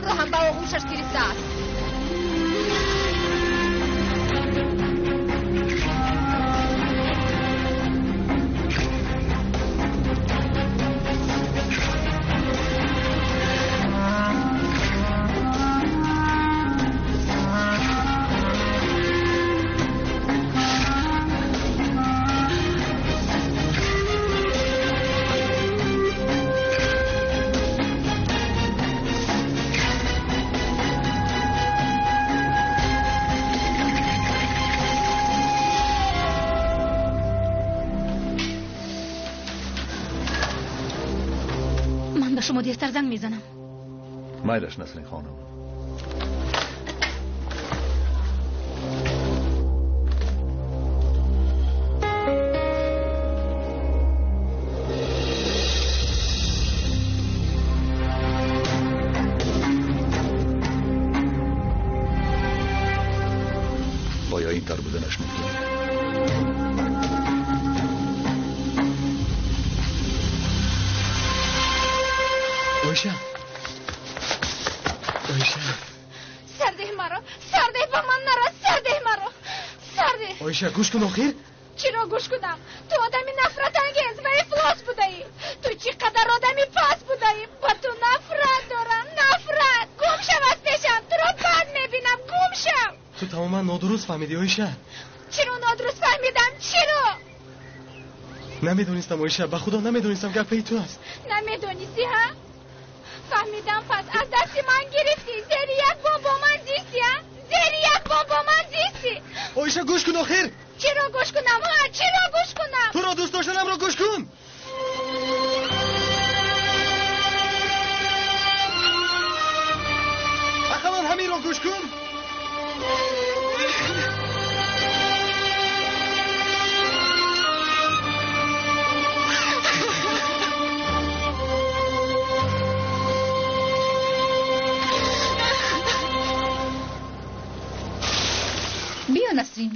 باران رو هم با آغوشش گرفته است. شما دیرتر زنگ میزنم. مایلش نسرین خانم. باید این تر بودنش ممکنه. اویشه سرده مرا، سرده با من نرا، سرده مرا، سرده. اویشه گوش کن آخر. چرا گوش کنم؟ تو آدمی نفرت انگیز و افلاس بودایی. تو چقدر آدمی پاس بودایی. با تو نفرت دارم، نفرت. گم شو از پیشم، تو رو بد میبینم، گم شو. تو تماما نادرست فهمیدی اویشه. چرا نادرست فهمیدم؟ چرا؟ نمیدونستم اویشه، به خدا نمیدونستم گپی تو است. نمیدونستی ها؟ فهمیدم پس از دست من گرفتی. زیر یک با من زیستی ها؟ زیر یک با من زیستی. اویشه گوش کن آخر. چرا گوش کنم ها؟ چرا گوش کنم؟ تو را دوست داشتنم را گوش کن. اخوان همین را گوش کن. بیا نسرین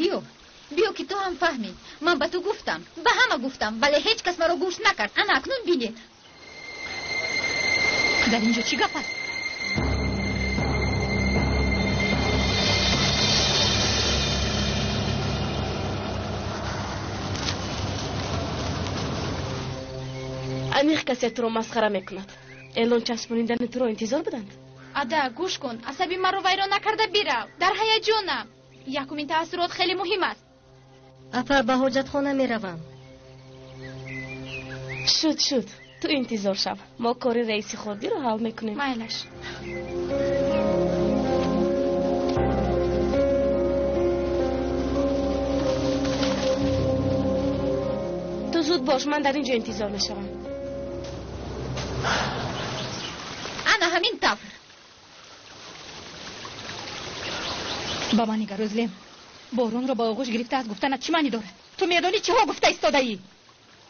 بیا که تو هم فهمی. من به تو گفتم، به همه گفتم، ولی هیچ کس مرا گوش نکرد. انا اکنون بینید در اینجا چی گپ است؟ عمیق کسی تو رو مسخره میکند. الان چسبونیدن تو رو انتظار بدند. ادا گوش کن، عصبی مرا ویران نکرده بیرو. در هیجانم. یکمین تاثیرات خیلی مهم است. افر به حاجت خانه میروم. شد تو انتظار شو. ما کار رئیس خودی رو حل میکنیم. مایلش. تو زود باش، من در اینجا انتظار میشوم. انا همین طور. با من نگاه روزلیم. بارون رو با آغوش گرفته از گفتنت چی معنی داره؟ تو میدانی چه ها گفته ایستاده ای؟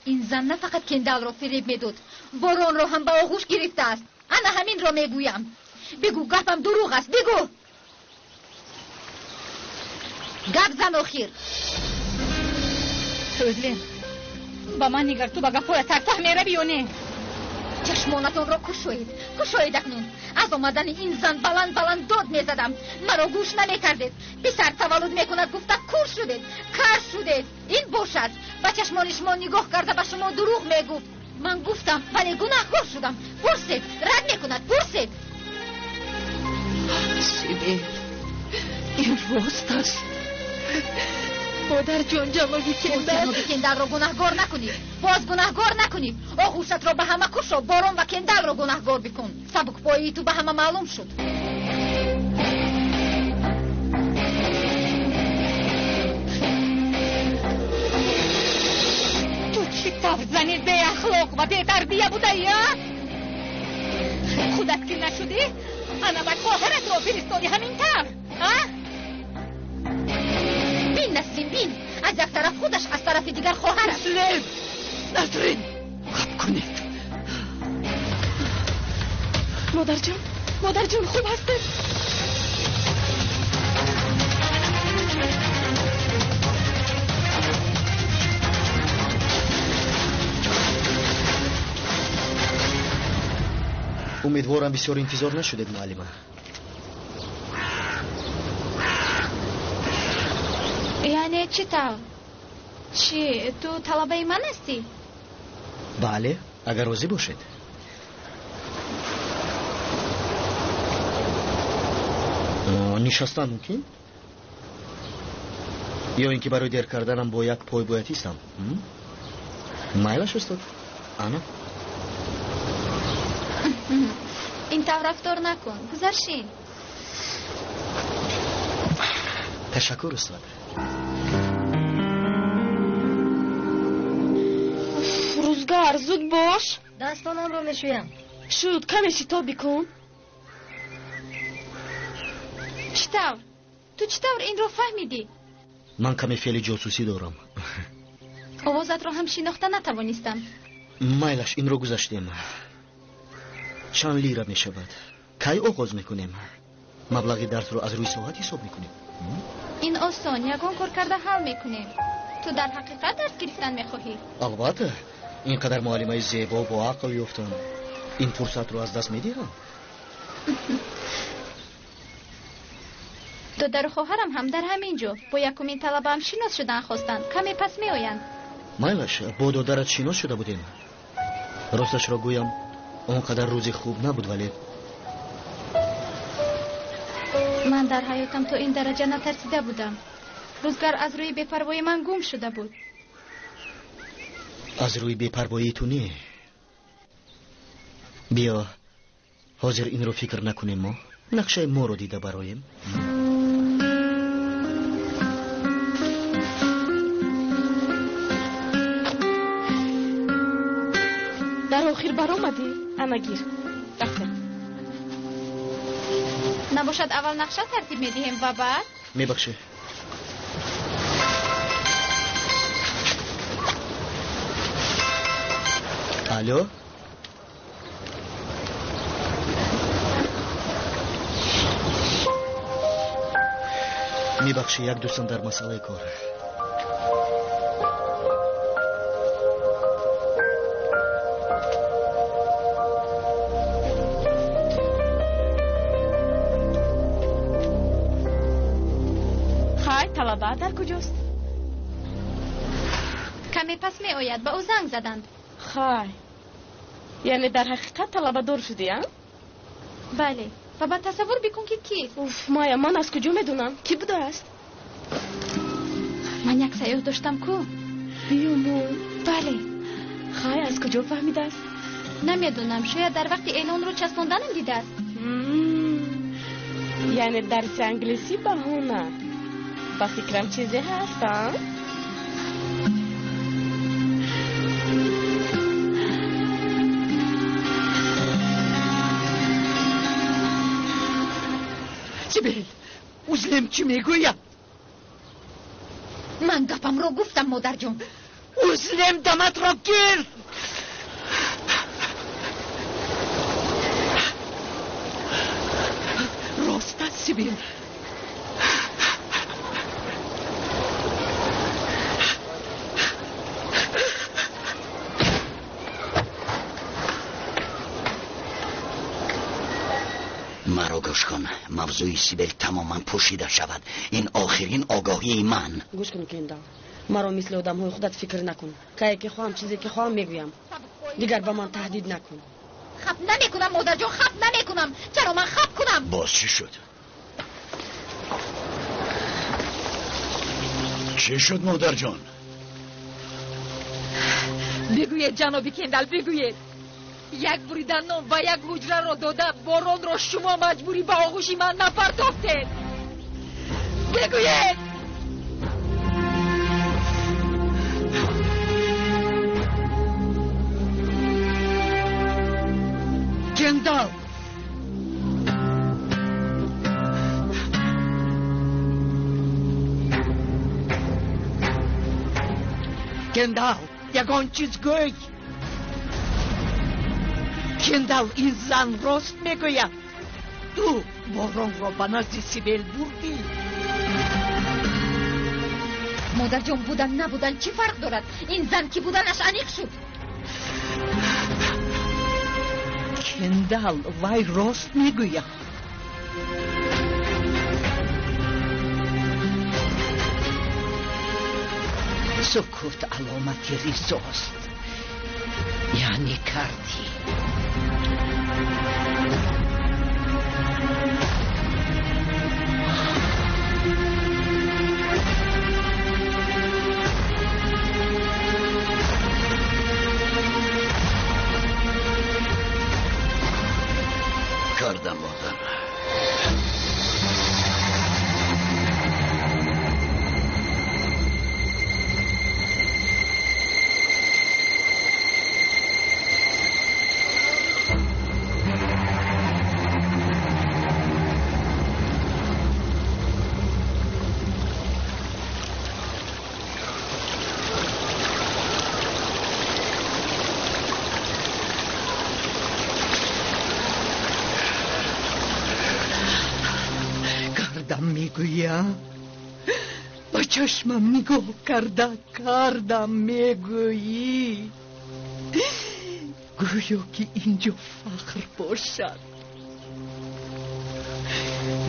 این زن نه فقط کندل را فریب میداد، بارون رو هم با آغوش گرفته است. انا همین را میگویم. بگو گپم دروغ است، بگو. گپ زن آخر. روزلیم با من نگاه، تو با گپای ترتح میروی یا نه؟ چشمانتان را کشوید اکنون. از آمدن این زن بلند داد میزدم، مرا گوش نمیکردید. پسر تولد میکند گفته کور شدید، کار شدید. این باشد با چشمان شما نگاه کرده به شما دروغ میگفت. من گفتم ولی گناهکار شدم. پرسید، رد میکند، پرسید. شده این راست است. مادر جان جنابی کندل را گناهکار نکنید، باز گناهکار نکنید. آغوشت را به همه کشو، بارون و کندل را گناهکار بکن. سبک پایی تو به همه معلوم شد. تو چی طرف زنی به اخلاق و به تربیه بوده یا؟ خودت که نشدی؟ انا به خواهرت را فرستادی همین طرف ها؟ بین نسرین بین، از یک طرف خودش، از طرف دیگر خواهرش. نسرین خب کنید. مادر جان خوب هستید؟ امیدوارم بسیار انتظار نشدید معلمه. یعنی چی طور؟ چی؟ تو طلبه من هستی؟ بله اگر راضی باشید. نشستن ممکن؟ یا اینکه برای دیر کردنم با یک پای باید ایستم؟ مایلش استاد؟ آنا؟ این طور رفتار نکن. گذرشین. تشکر استاد. روزگار زود باش. دستانم رو نشویم. شد کمی شتابی کن. چطور؟ تو چطور این رو فهمیدی؟ من کمی فعل جاسوسی دارم. آوازت رو هم شناخته نتوانستم. مایلش این رو گذاشتیم. چند لیره می شود؟ کی آغاز میکنیم؟ مبلغ درس رو از روی ساعت حساب میکنیم. این آسان یگان کار کرده حل میکنیم. تو در حقیقت درس گرفتن میخواهی؟ البته اینقدر معلمه زیبا با عقل یافتم، این فرصت رو از دست میدیم. دادر و خواهرم هم در همینجا با یکمین طلبه هم شناس شدن خواستن. کمی پس می آیند. مایلش با دادرت شناس شده بودیم. راستش را گویم اونقدر روزی خوب نبود، ولی من در حیاتم تا این درجه نترسیده بودم. روزگار از روی بی‌پروایی من گم شده بود. از روی بی‌پروایی تو نه. بیا حاضر این رو فکر نکنیم. ما نقشه ما رو دیده برایم. در آخر برآمدی؟ انا گیر. رفتم. نباشد اول نقشه ترتیب میدیم و بعد؟ میبخشه. الو؟ میبخشی یک دوستم در مسئله کار. خواهی طلبه در کجاست؟ کمی پس می آید به او زنگ زدند. خواهی یعنی در حقیقت طلبه دار شدی ها؟ بله و بعد تصور بکن که کیست. اوف مایا من از کجا میدونم کی بوده است؟ من یک سیاه داشتم کو. بیومون. بله. خواهی از کجا فهمیده است؟ نمیدونم شاید در وقت اعلان رو چسباندنم دیده است. یعنی درس انگلیسی بهونه. با فکرم چیزی هست ها؟ سیبیل اوزلم چی میگویم؟ من گپم رو گفتم مادر جون. اوزلم دمت را گیر. راست است سیبیل. مرا گوش کن. موضوع سیبل تماما پوشیده شود. این آخرین آگاهی من. گوش کن کندا. مرا مثل آدم های خودت فکر نکن. که خواهم چیزی که خواهم میگویم. دیگر به من تهدید نکن. خب نمیکنم مادر جون. خب نمیکنم. چرا من خب کنم؟ باز چی شد؟ چی شد مادر جان؟ بگوید جنابی کندل بگوید. یک بریدن نان و یک حجره را داده باران را شما مجبوری به آغوش من نپرداختید. بگوید. کندال کندال یگان چیز گوی. کندال این زن راست میگوید. تو باران را به نزد سیبل بردی. مادر جون بودن نبودن چی فرق دارد؟ این زن کی بودنش انیق شد. کندال وای راست میگویم. سکوت علامتی ریزاست، یعنی کردی. کردم مادر. میگویم با چشمم نگاه کردم میگویی گویا که اینجا فخر باشد.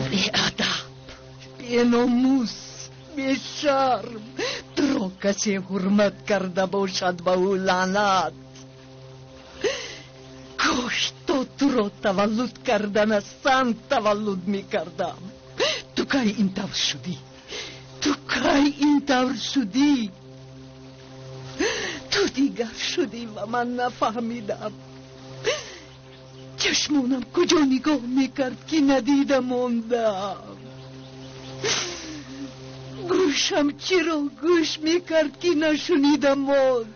بی ادب، بی ناموس، بی شرم، تو را کسی حرمت کرده باشد به او لعنت. کاش تو را تولد کردن سنگ تولد میکردم. تو کی این طور شدی؟ تو کی این طور شدی؟ تو دیگر شدی و من نفهمیدم. چشمونم کجا نگاه میکرد که ندیدم موندم. گوشم چرا گوش میکرد که نشنیدم موند.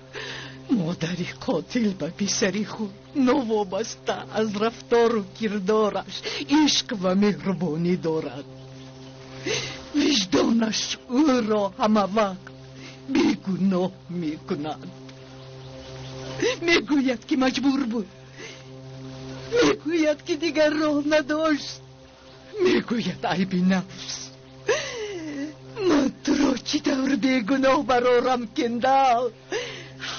مادری قاتل به پسری خود نوابسته از رفتار و کردارش عشق و مهربانی دارد. وجدانش او را همه وقت بیگناه میکند. میگوید که مجبور بود، میگوید که دیگر راه نداشت، میگوید عیب نفس. من تو را چی طور بیگناه برارم کندال؟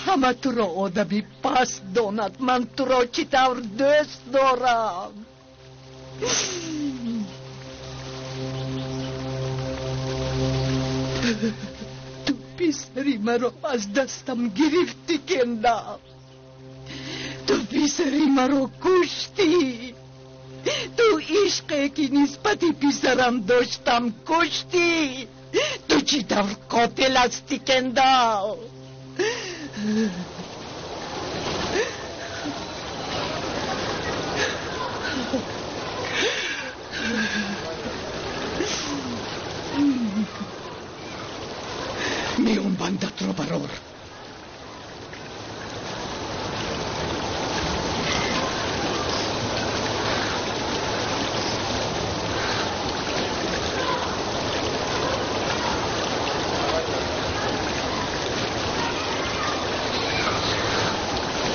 همه تو را آدمی پست داند. من تو را چی طور دوست دارم؟ تو پسری مرا از دستم گرفتی کندال. تو پسری مرا کشتی. تو عشقی که نسبت پسرم داشتم کشتی. تو چی طور قاتل هستی کندال؟ میون بندت رو برار.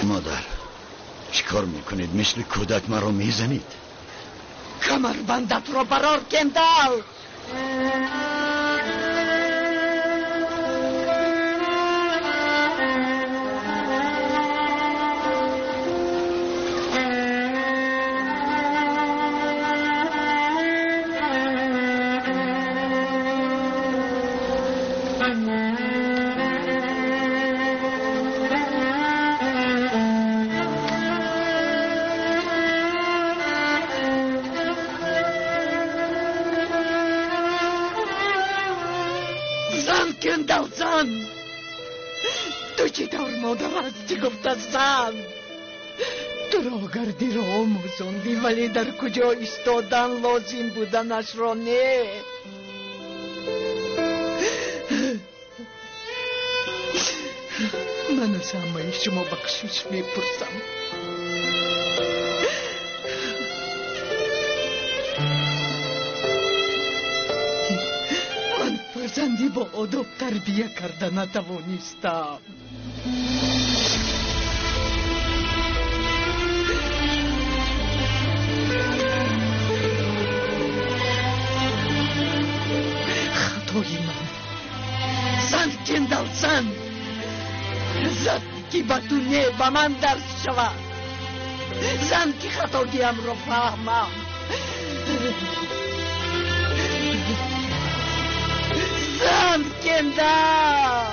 مادر چیکار میکنید؟ مثل کودک مرا میزنید. کمر بندت رو برار کندال. کندال زن، تو چی طور مادر هستی گفته زن؟ تو را گردی را آموزاندی ولی در کجا ایستادن لازم بودنش را نه. من از همه شما بخشش میپرسم. فرزندی با آداب تربیه کرده نتوانستم. خطای من زن کندال زن، زد که با تو نه با من درس شود. زن که خطاگیم رو فهمم. زن کندم.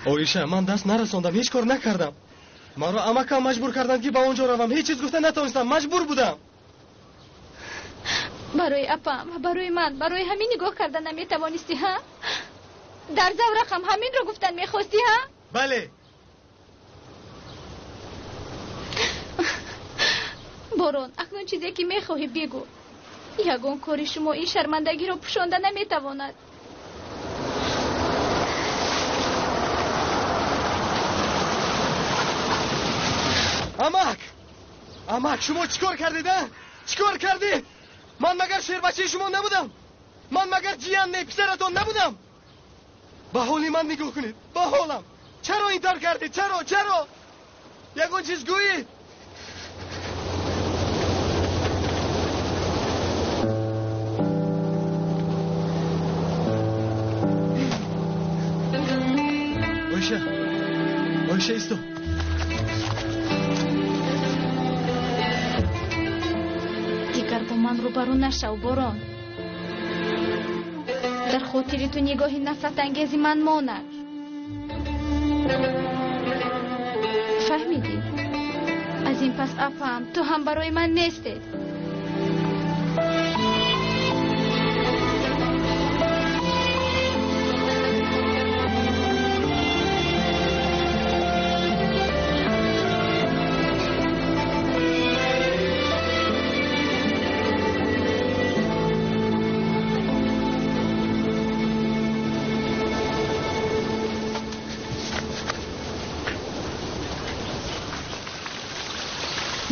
اویشه من دست نرسوندم، هیچ کار نکردم. من رو امکم مجبور کردن که با اونجا روم، هیچ چیز گفته نتونستم، مجبور بودم. برای اپم، برای من، برای همین نگاه کردن نمیتوانستی ها؟ در زورقم همین رو گفتن میخواستی ها؟ بله. بارون اکنون چیزی که میخواهی بگو. یگان کاری شما این شرمندگی رو پوشانده نمیتواند. امک شما چیکار کردید؟ چیکار کردید؟ من مگر شیر بچه شما نبودم؟ من مگر جیان پسرتون نبودم؟ به حالی من نگاه کنید، به حالم. چرا این کار کردید؟ چرا؟ یگان چیز گویید. اویشه ایستو. دیگر با من روبرو نشو بارون. در خاطر تو نگاهی نفرت انگیزی من ماند. فهمیدی؟ از این پس افهم تو هم برای من نیستی.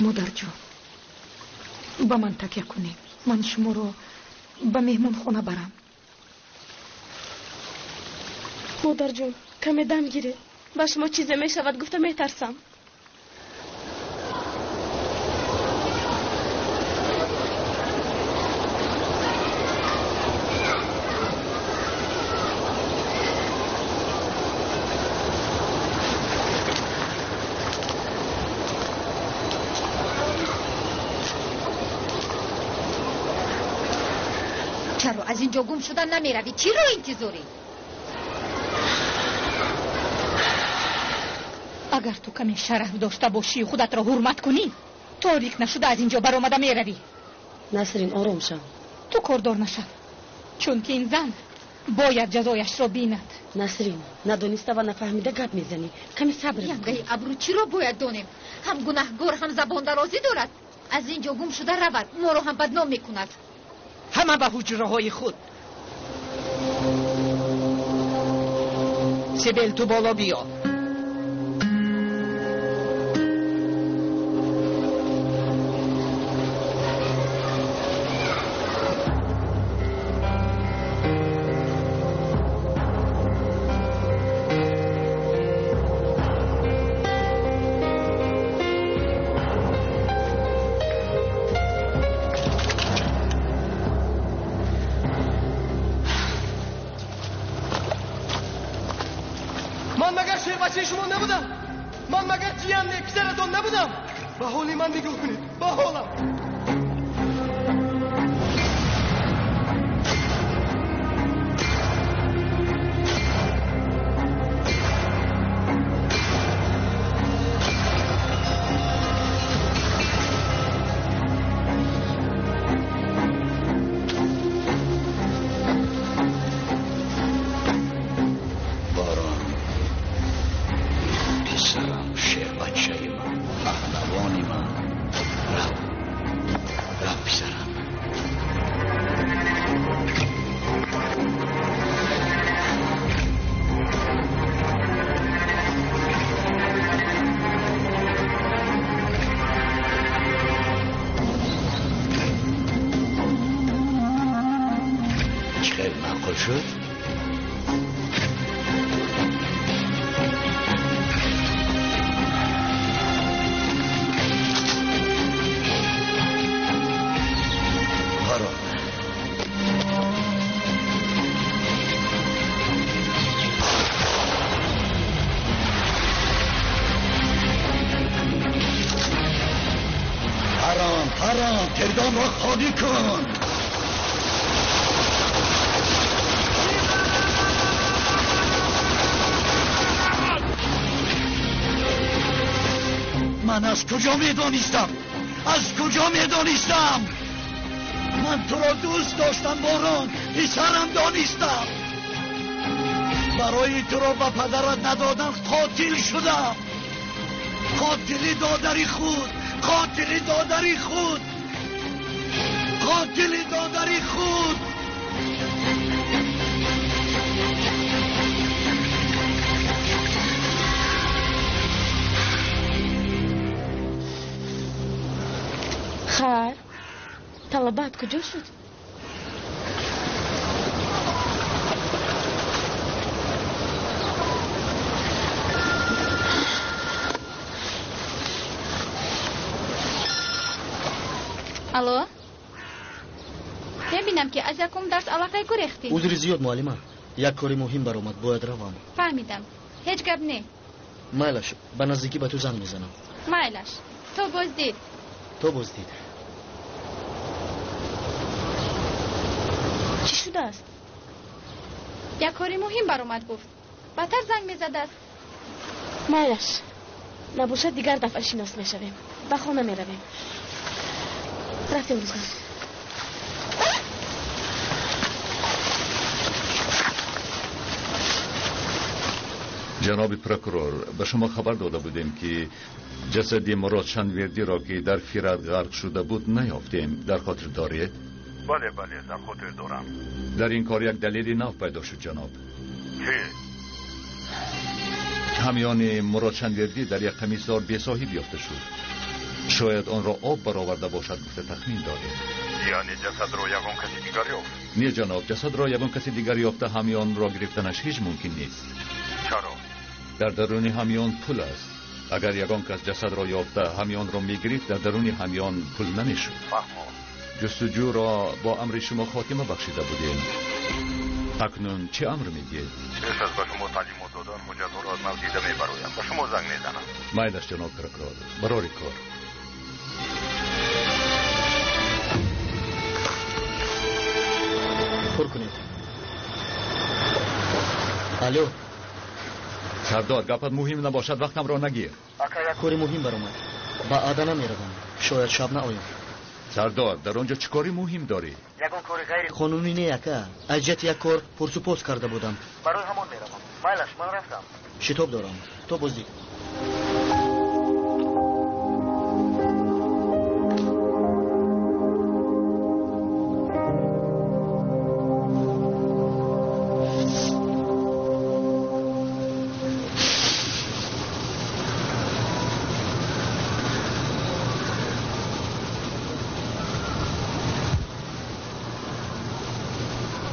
مادر جان با من تکیه کنید، من شما رو به مهمون خونه برم. مادر جان کمی دم گیره، با شما چیزی می شود گفته می ترسم. چرا از اینجا گم شدن نمی روی؟ چی رو انتظاری؟ اگر تو کمی شرف داشته باشی و خودت را حرمت کنی، تاریک نشده از اینجا بر آمده می روی. نسرین آرام شو. تو کاردار نشو، چون که این زن باید جزایش را بیند. نسرین ندانسته و نفهمیده گپ میزنی، کمی صبر کن. یعنی ابرو چی را باید دانیم؟ هم گناهگار هم زبان درازی دارد. از اینجا گم شده رود، ما رو هم بدنام میکند. همه به حجره های خود. سیبل تو بالا بیا. من مگر شیر بچه شما نبودم؟ من مگر جیان پسرتون نبودم؟ با حالی من نگاه کنید، با حالم. تردان را خالی کن. من از کجا میدانستم؟ از کجا میدانستم؟ من تو را دوست داشتم باران، پسرم دانستم. برای تو را به پدرت ندادن قاتل شدم. قاتل دادری خود، قاتل دادری خود، قاتل دادری خود. خیر طلبات کجا شد؟ الو ببینم که از یکم درس علاقه گرفتی. عذر زیاد معلمه، یک کاری مهم برآمد، باید روم. فهمیدم، هیچ گپ نه. مایلش به نزدیکی به تو زنگ میزنم. مایلش تو بازدید. تو بازدید. چی شده است؟ یک کاری مهم برآمد گفت، بهتر زنگ میزده است. مایلش نباشد دیگر دفعه شناس میشویم، به خانه میرویم. رفتیم روزگار. جناب پروکورور، به شما خبر داده بودیم که جسد مراد شنوردی را که در فیرد غرق شده بود نیافتیم. در خاطر دارید؟ بله در خاطر دارم. در این کار یک دلیلی نو پیدا شد جناب. چه؟ همیان مراد شنوردی در یک قمیصدار بی‌صاحب یافته شد. شاید آن را آب برآورده باشد گفته تخمین داریم. یعنی جسد را یگان کسی دیگر یافت؟ نه جناب، جسد را یگان کسی دیگر یافته همیان را گرفتنش هیچ ممکن نیست. چرا؟ در درون همیان پول است. اگر یگان کس جسد را یافته همیان را میگرفت در درون همیان پول نمیشد. فهمم. جستجو را با امر شما خاتمه بخشیده بودیم. اکنون چه امر میگید؟ پیش از به شما تعلیمات دادن حجت را از من دیده میبرایم. به شما زنگ میزنم. مایلش جناب پروکورور، برای کار. پر کنید. الو سردار، گپت مهم نباشد وقتم را نگیر. یک کاری مهم برآمد، با آدنا میروم، شاید شب نآیم. سردار، در آنجا چه کاری مهم داری؟ یگان کاری غیر قانونی نه یکا. از جهت یک کار پرسپوز کرده بودم. برای همان میروم. مایلش من رفتم. شتاب دارم. تو بازدید.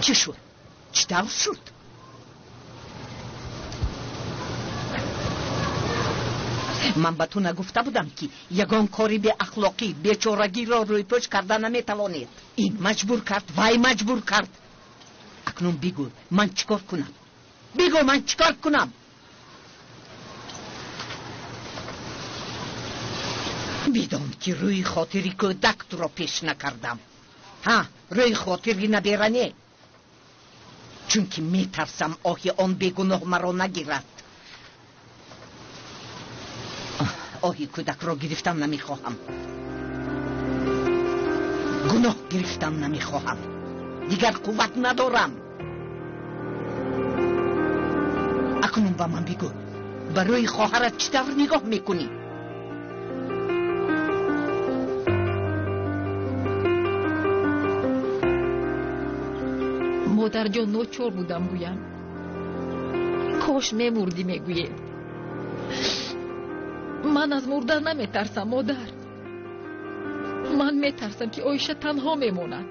چی شد؟ چی دار شد؟ من به تو نگفته بودم که یگان کاری به اخلاقی بیچارگی را روی پشت کرده نمیتوانید. این مجبور کرد، وای مجبور کرد. اکنون بگو من چیکار کنم؟ بگو من چیکار کنم؟ میدان که روی خاطری کودک تو را پیش نکردم. ها، روی خاطری نبیرنه، چون که میترسم آهی آن بیگناه مرا نگیرد. آهی کودک را گرفتن نمیخواهم، گناه گرفتن نمیخواهم، دیگر قوت ندارم. اکنون با من بگو، برای خواهرت چطور نگاه میکنی؟ مادر جان ناچار بودم گویم، کاش میمردی میگویه. من از مردن نمیترسم مادر، من میترسم که آیشه تنها میماند.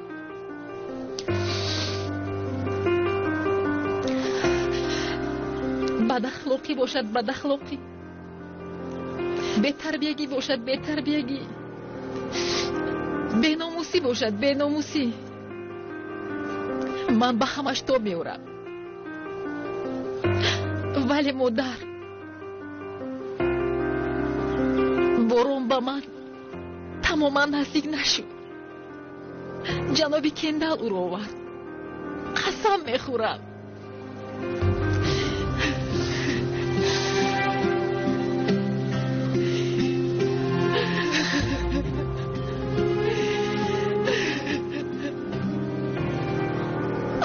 بد اخلاقی باشد بد اخلاقی، بی تربیگی باشد بی تربیگی، بی ناموسی باشد بی ناموسی، من به همش تو میورم. ولی مادر، بارون به من تماما نزدیک نشد. جناب کندل او را آورد، قسم میخورم.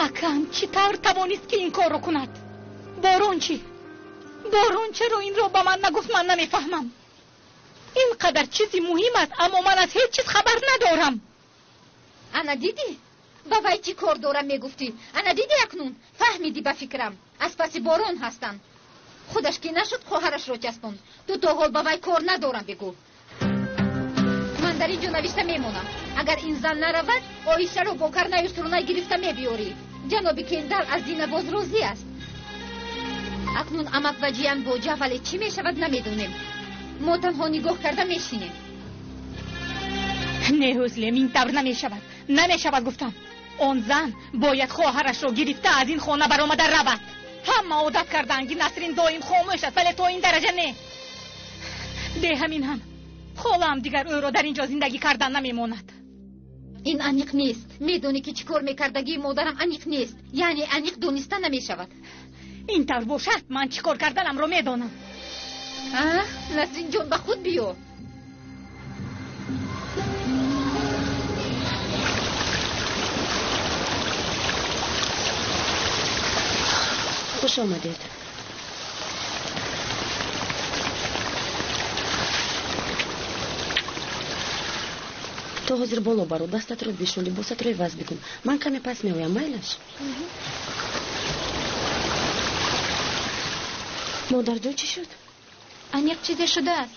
اکم چطور توانست که این کار رو کند؟ بارون چی؟ بارون چرا این رو به من نگفت؟ من نمیفهمم. اینقدر چیزی مهم است اما من از هیچ چیز خبر ندارم. انا دیدی؟ با وای چی کار دارم میگفتی؟ انا دیدی اکنون؟ فهمیدی به فکرم از پس بارون هستن. خودش که نشد خواهرش رو چسبوند. تو تا حال با وای کار ندارم بگو. من در اینجا نوشته میمونم. اگر این زن نرود آیشه رو با کرنه یسرونه گرفته میبیاری. جناب کندل از این باز راضی است. اکنون امک و جیان با جولی چی میشود نمیدونیم. ما تنها نگاه کرده میشینیم. نه حسلیم، این طور نمیشود. نمیشود گفتم. آن زن باید خواهرش رو گرفته از این خانه برآمده رود. همه عادت کردن که نسرین دائم خاموش است، ولی تو این درجه نه. به همین هم خالم دیگر او را در اینجا زندگی کردن نمیماند. این انیق نیست. میدونی که چیکار میکردگی مادرم انیق نیست. یعنی انیق دونسته نمیشود. این طور باشد من چیکار کردنم رو میدانم. نسرین جان به خود بیو. خوش آمدید. تو حاضر بالا برو، دستت رو بشون، لباست رو عوض بکن. من کمی پس میایم، مایلش. مادر جان چی شد؟ انیق چیزی شده است.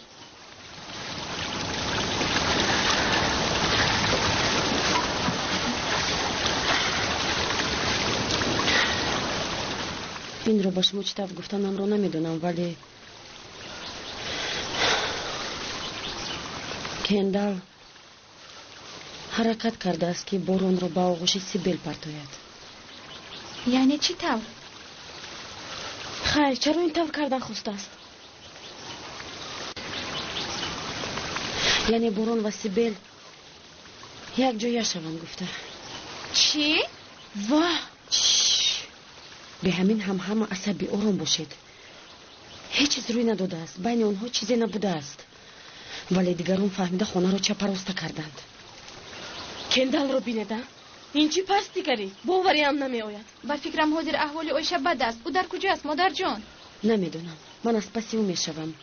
این رو با شما چطور گفتنم رو نمیدونم، ولی کندل حرکت کرده است که بارون رو با آغوش سیبیل پرتاید. یعنی چی طور؟ خیر، چرا این طور کردن خواسته است؟ یعنی بارون و سیبیل یک جای شوند گفته. چی؟ واه! به همین همه عصبی آرام باشید. هیچ چیز روی نداده است، بین اونها چیزی نبوده است، ولی دیگران فهمیده خانه رو چپراسته کردند. کندل رو بینیده؟ این چی پس دیگری؟ باوری هم نمی آید. با فکرم حاضر احوال آیشه بد است. او در کجا است مادر جان؟ نمیدونم، من از پسی او میشوم،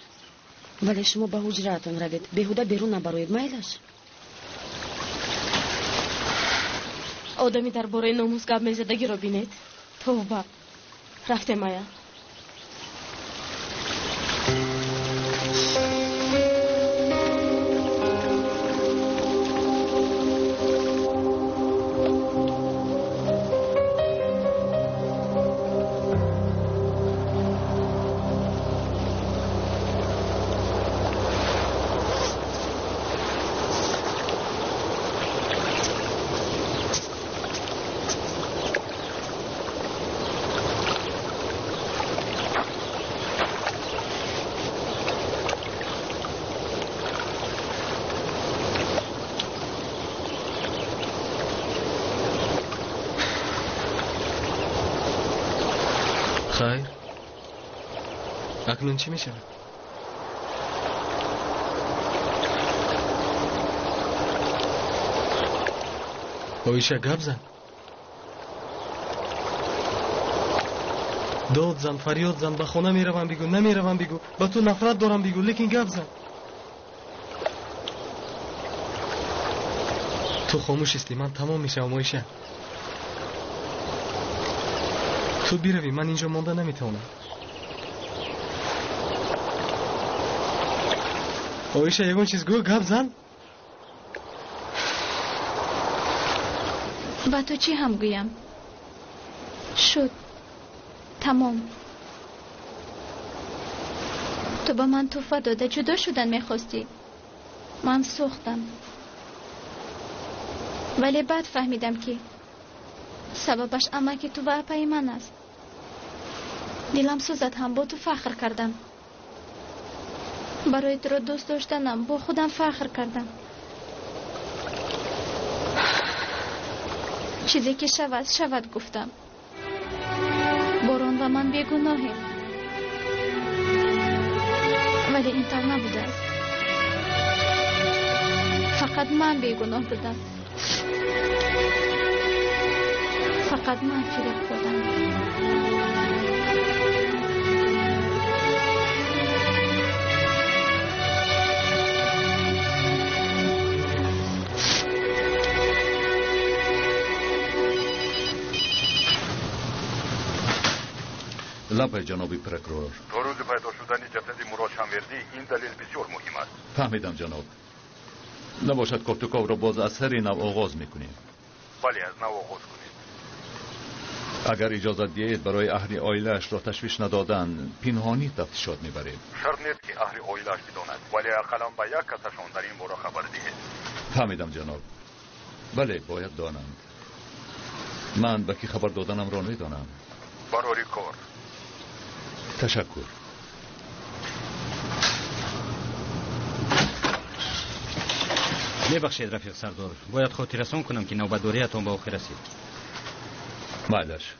ولی شما به حجره‌تان روید، بیهوده بیرون نبروید. مایلش؟ آدمی در باره ناموس گپ میزدگی رو بینید؟ توبه، رفته مایا. اکنون چی میشه؟ اویشه گپ زن، داد زن، فریاد زن، به خونه میروم بگو، نمیروم بگو، به تو نفرت دارم بگو، لیکن گپ زن. تو خاموش استی، من تمام میشم. اویشه تو بیروی، من اینجا مانده نمیتونم. اویشه یگون چیز گو، گپ زن. با تو چی هم گویم؟ شد تمام. تو با من توفه داده جدا شدن میخواستی. من سوختم، ولی بعد فهمیدم که سببش امکی تو و اپای من است. دلم سوزد، هم با تو فخر کردم. برای تو را دوست داشتنم با خودم فخر کردم. چیزی که شود گفتم. بارون و من بیگناهیم، ولی اینطور نبوده است. فقط من بیگناه بودم، فقط من فریب خودم. لبای جنابی پرکرور، دو روز پیدا شدن جسد مراد شنوردی این دلیل بسیار مهم است. فهمیدم جناب. نباشد کفتوکاو را باز از سری نو آغاز میکنیم؟ بله، از نو آغاز کنید. اگر اجازه دهید برای اهل آیلش را تشویش ندادن پنهانی تفتیشات میبریم. شرط نیست که اهل آیلش بداند، ولی اقلا به یک کسشان در این باره خبر دهید. فهمیدم جناب. بله، باید دانند. من به کی خبر دادنم را میدانم. برای کار. تشکر. میبخشید رفیق سردار، باید خاطررسان کنم که نوبتداریتان به آخر رسید. معلش.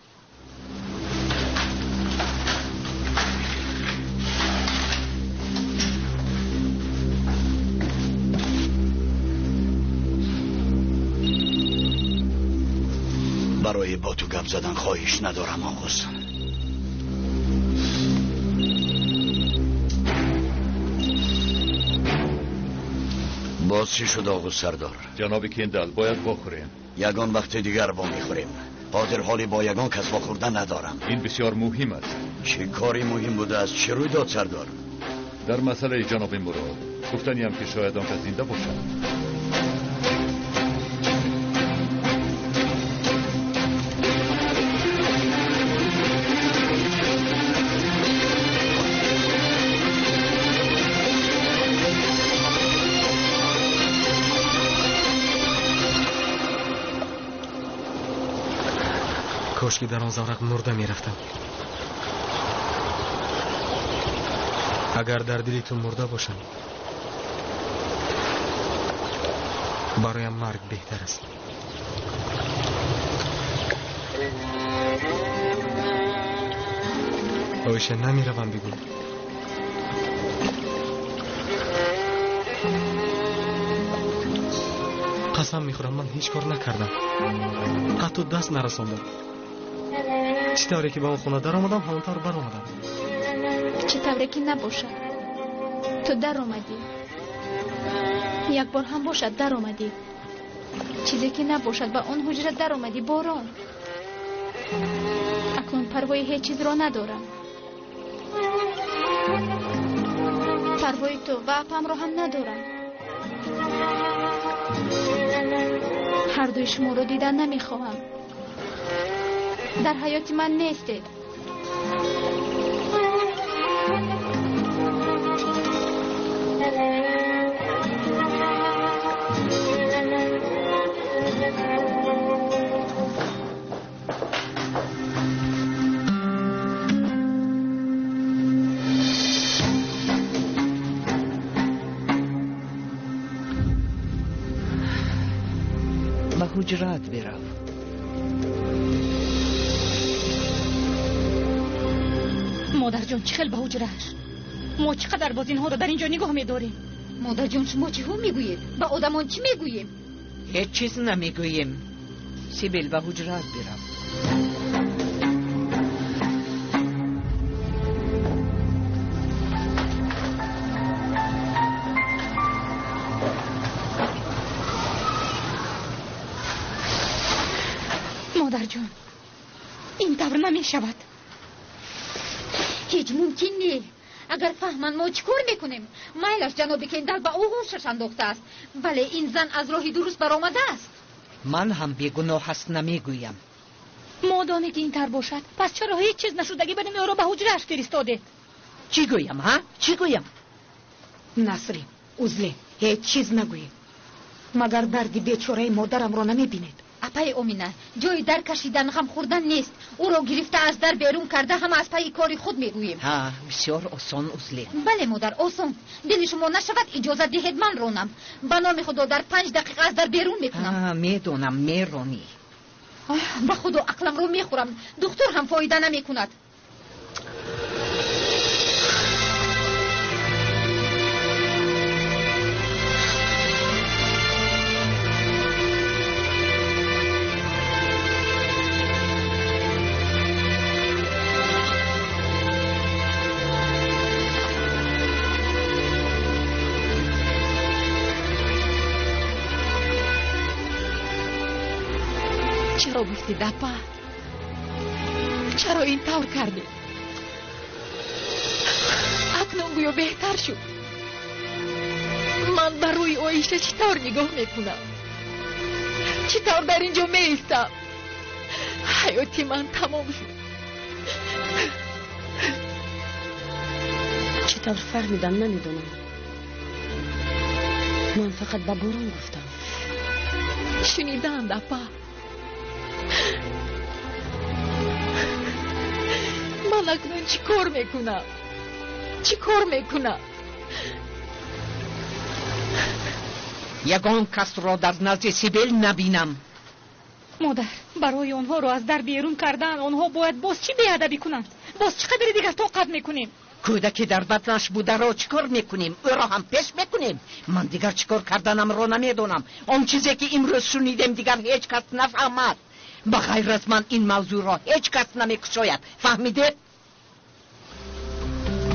برای با تو گپ زدن خواهش ندارم آغوز. باز چی شد آغوز سردار؟ جناب کندل باید بخوریم. یگان وقت دیگر با میخوریم. قادر حالی با یگان کس با خوردن ندارم. این بسیار مهم است. چه کاری مهم بوده است؟ چه روی داد سردار؟ در مسئله جناب مراد گفتنی هم که شاید آن کس زنده باشد. کاش که در آن زورق مرده می رفتم. اگر در دلتون مرده باشم برایم مرگ بهتر است. آیشه نمی روم بگو. قسم می خورم من هیچ کار نکردم، حتی دست نرساندم. چطوری که به اون خونه در آمدم همونطور بر آمدم. چطوری که نباشد تو در آمدی، یک بار هم باشد در آمدی. چیزی که نباشد به اون حجره در آمدی. باران اکنون پروای هیچ چیز را ندارم. پروای تو و اپم را هم ندارم. هر دوی شما رو دیدن نمیخواهم. در حیات من نیستید. به حجرات برو. مادر جان چه خیلی به حجرهش ما چقدر باز اینها رو در اینجا نگاه می‌داریم. مادر جان شما چی هم میگویید؟ به آدمان چی میگوییم؟ هیچ چیز نمیگوییم. سیبیل به حجرات برم. مادر جان این طور نمی شود. هیچ ممکن نیست. اگر فهمن ما چیکار میکنیم؟ مایلش جناب کندل به آغوشش انداخته است، ولی این زن از راه درست برآمده است. من هم بیگناه هست نمیگویم. مادامی که این طور باشد پس چرا هیچ چیز نشدگی بریم او را به حجرهش فرستاده؟ چی گویم ها؟ چی گویم؟ نصری، عزله، هیچ چیز نگویید مگر دردی بیچاره مادرم را نمیبینید؟ اپای امینه جای در کشیدن غم خوردن نیست. او را گرفته از در بیرون کرده هم از پای کاری خود میگوییم. ها بسیار آسان عزله. بله مادر آسان. دل شما نشود اجازه دهید من رانم. به نام خدا در 5 دقیقه از در بیرون میکنم. میدونم میرانی. به خدا عقلم رو میخورم. دکتر هم فایده نمیکند. چرا گفتی دپا؟ چرا این طور کردی؟ اکنون گویا بهتر شد. من بر روی آیشه چطور نگاه میکنم؟ چطور در اینجا میستم؟ حیاتی من تمام شد. چطور فهمیدم نمیدونم. من فقط با بارون گفتم. شنیدم دپا. من اکنون چی کار میکنم؟ چی کار میکنم؟ یگان کس را در نزد سیبیل نبینم. مادر برای آنها رو از در بیرون کردن آنها باید باز چی بیادبی کنند؟ باز چقدر دیگر طاقت میکنیم؟ کودکی در بطنش بوده را چیکار میکنیم؟ او را هم پیش میکنیم. من دیگر چیکار کردنم را نمیدونم. آن چیزی که امروز شنیدم دیگر هیچ کس نفهمد. بغیر از من این موضوع را هیچ کس نمیکشاید. فهمیده؟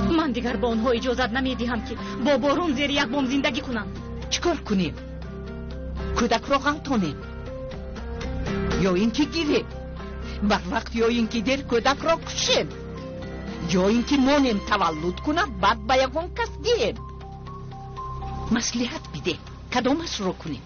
من دیگر با آنها اجازت نمیدهم که با بارون زیر یک بام زندگی کنم. چیکار کنیم؟ کودک را غلطانیم یا اینکه گیریم بر وقت، یا اینکه دیر کودک را کشیم، یا اینکه مانیم تولد کنه بعد به یگان کس دیم. مصلحت بده کدامش را کنیم؟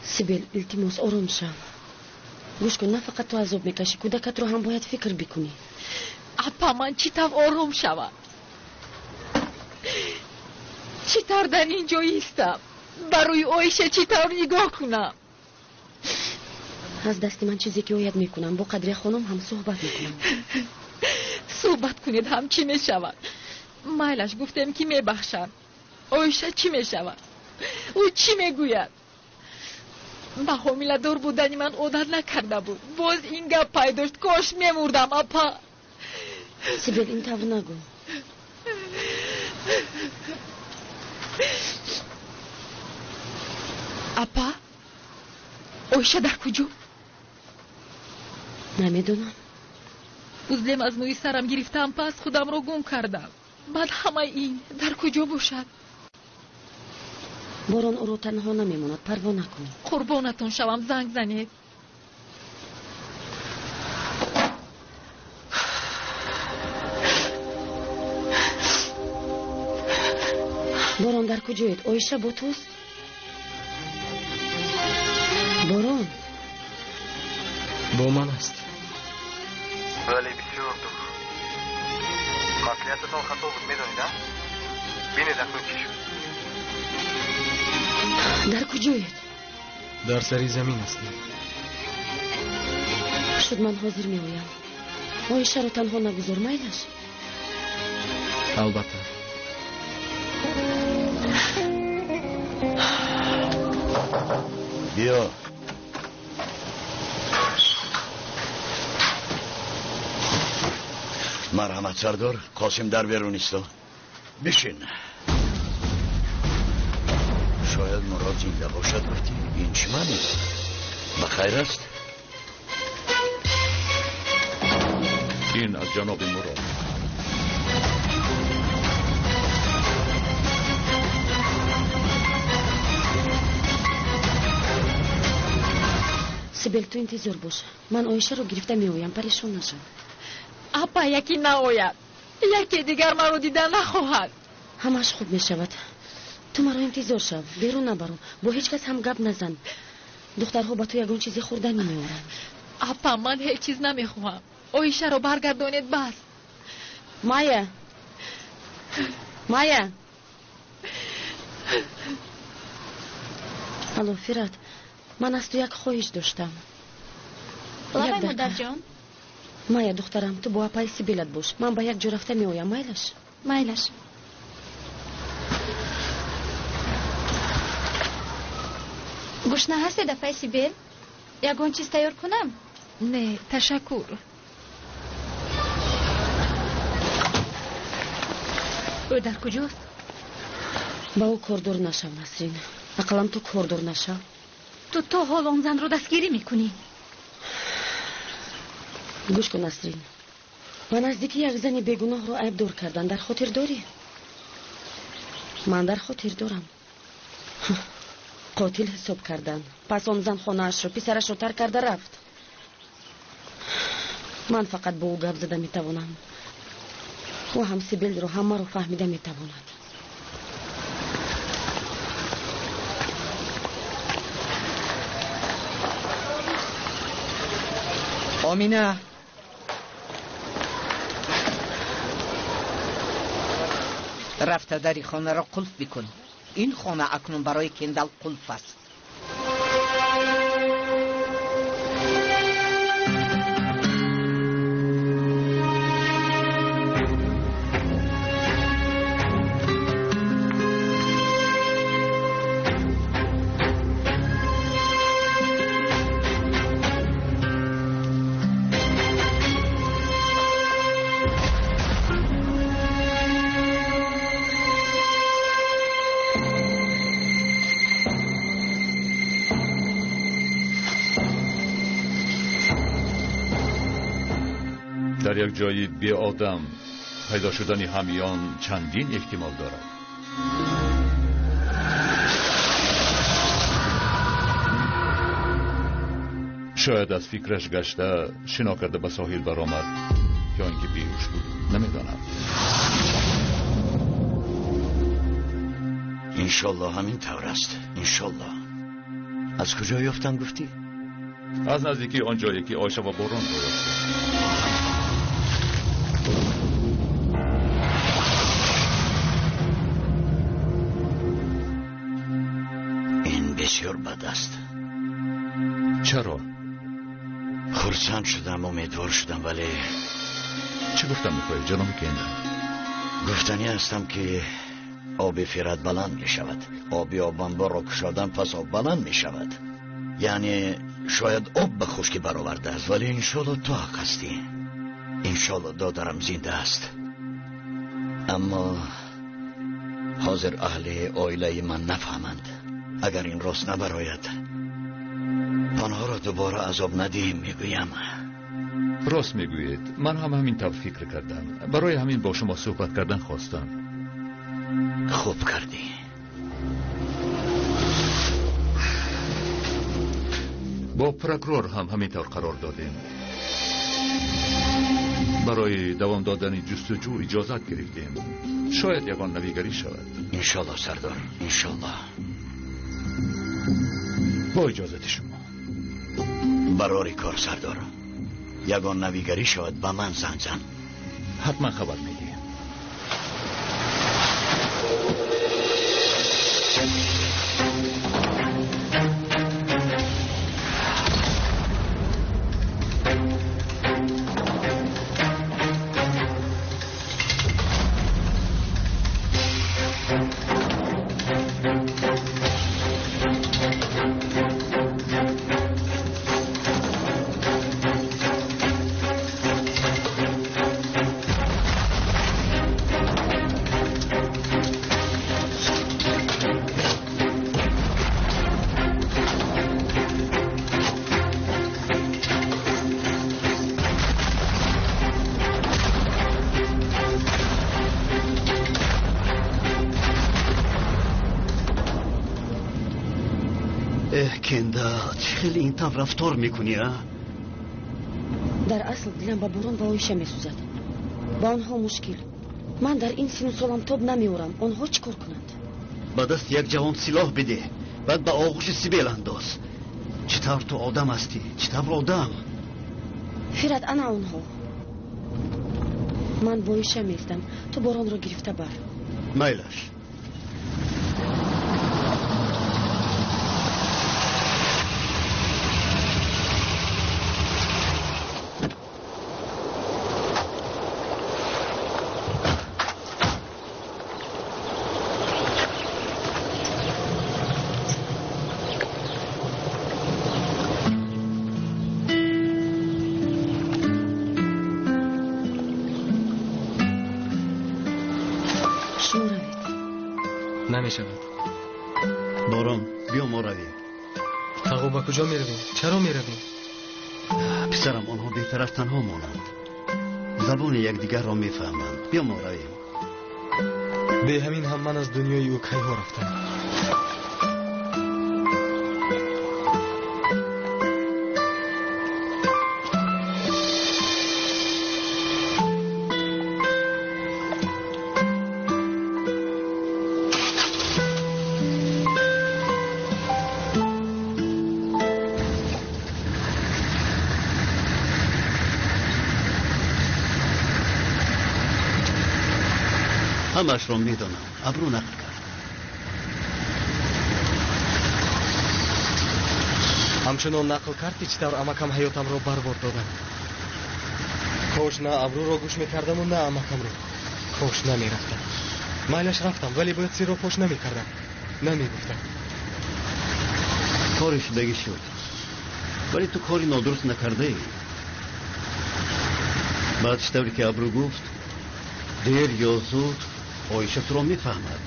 سیبیل التماس آروم شو. گوش کن، نه فقط تو عذاب میکشی، کودکت رو هم باید فکر بکنی. اپا من چطور آروم شوم؟ چطور در اینجا ایستم؟ برای آیشه چطور نگاه کنم؟ از دست من چیزی که باید میکنم. با قدری خانم هم صحبت میکنم. صحبت کنید هم چی میشود؟ مایلش گفتم که میبخشم. آیشه چی میشود؟ او چی میگوید؟ به حامله دار بودنی من عادت نکرده بود. باز این گپ پیداشت کاش میمردم. اپا سیبیل این طور نگو. اپا آیشه در کجا؟ نمیدونم. بزلم از نوی سرم گرفتم پس خودم رو گم کردم. بعد همه این در کجا باشد؟ باران او رو تنها نمیموند. پروا نکن. قربانتون شوم زنگ زنید. باران در کجایید؟ آیشه با توست؟ باران با من است. ولی بسیار دور. مسئولیتتون خطا بود میدونید ها؟ بینید اکنون چی شد. کجایید؟ در سری زمین هستیم. شد من حاضر میآیم. آیشه رو تنها نگذار میلش. البته. بیا. مرحمت سردار، قاسم در بیرون است. بشین. شاید مراد زنده باشد گفتی. این چی معنی؟ بخیر است؟ این از جناب مراد. سیبل تو انتظار باش. من آیشه رو گرفته میآیم، پریشان نشو. اپا یکی نآید، یکی دیگر مرا دیدن نخواهد. همش خوب میشود. تو مرا انتظار شو، بیرون نبرو، با هیچ کس هم گپ نزن. دخترها با تو یگان چیزی خوردن نمیآورند. اپا من هیچ چیز نمیخواهم. آیشه رو برگردانید بس. مایا، مایا. الو فرات، من از تو یک خواهش داشتم. لابای مادر جان. مایا دخترم، تو با اپای سیبیلت باش. من با یک جا رفته میآیم. میلش؟ میلش. گوشنه هستی در پای سیبیل؟ یگان چیز تیار کنم؟ نه تشکر. او در کجاست؟ با او کاردار نشو نسرین. اقلام تو کاردار نشو. تو تا حال آن زن رو دستگیری میکنی؟ گوش کن نسرین. با نزدیکی یک زنی بیگناه رو عیب دار کردن. در خاطر داری؟ من در خاطر دارم. قاتل حساب کردن. پس آن زن خانه‌اش رو، پسرش رو ترک کرده رفت. من فقط با او گپ زده میتوانم. او هم سیبیل رو همه رو فهمیده میتواند. آمینه، رفته دری خانه را قلف بکن. این خانه اکنون برای کندل قلف است. در یک جایی بی آدم پیدا شدن همیان چندین احتمال دارد. شاید از فکرش گشته شنا کرده به ساحل برآمد یا اینکه بیهوش بود، نمیدانم. انشالله همین طور است. انشالله. از کجا یافتن گفتی؟ از نزدیکی آن جایی که آیشه و باران رو یافته. بسیار بد است. چرا؟ خرسند شدم، امیدوار شدم، ولی چه گفتم میخواهی جناب کندن؟ گفتنی هستم که آب فرات بلند می شود. آبی آبانبار را کشادن پس آب بلند می شود. یعنی شاید آب به خشکی برآورده است، ولی انشالله تو حق هستی. انشالله دادرم زنده است. اما حاضر اهل عائله من نفهمند. اگر این راست نبراید آنها را دوباره عذاب ندهیم. میگویم راست میگویید. من هم همین طور فکر کردم. برای همین با شما صحبت کردن خواستم. خوب کردی. با پروکرور هم همین طور قرار دادیم. برای دوام دادن جستجو اجازت گرفتیم. شاید یگان نویگری شود. انشالله سردار، انشالله. با اجازت شما. برای کار سردار. یگان نویگری شود با من زنگ زن. حتما خبر میدیم. کندال چه خیلی این طور رفتار میکنی ها؟ در اصل دلم با بارون و آیشه میسوزد. با آنها مشکل. من در این سن و سالم تاب نمیورم. آنها چیکار کنند؟ با دست یک جوان سلاح بده، بعد به آغوش سیبیل انداز. چطور تو آدم هستی؟ چطور آدم؟ فرد انا آنها. من با آیشه میستم. تو باران را گرفته بر. میلش. نمیشود. باران بیا ما رویم. تقو با کجا میرویم؟ چرا میرویم؟ پسرم آنها بهتر از تنها مانند. زبان یکدیگر را میفهمند. بیا ما رویم. به همین هم من از دنیای او کیها رفتم. همش را میدانم. ابرو نقل کرد. همچنان نقل کردی چطور امکم حیاتم را برباد دادم. کاش نه ابرو را گوش میکردم و نه امکم را. کاش نمیرفتم. میلش رفتم ولی باید سیر را پاش نمیکردم. نمیگفتم. کاری شدگی شد. ولی تو کاری نادرست نکرده ای. بعد چطوری که ابرو گفت دیر یا زود آیشه تو را میفهمد.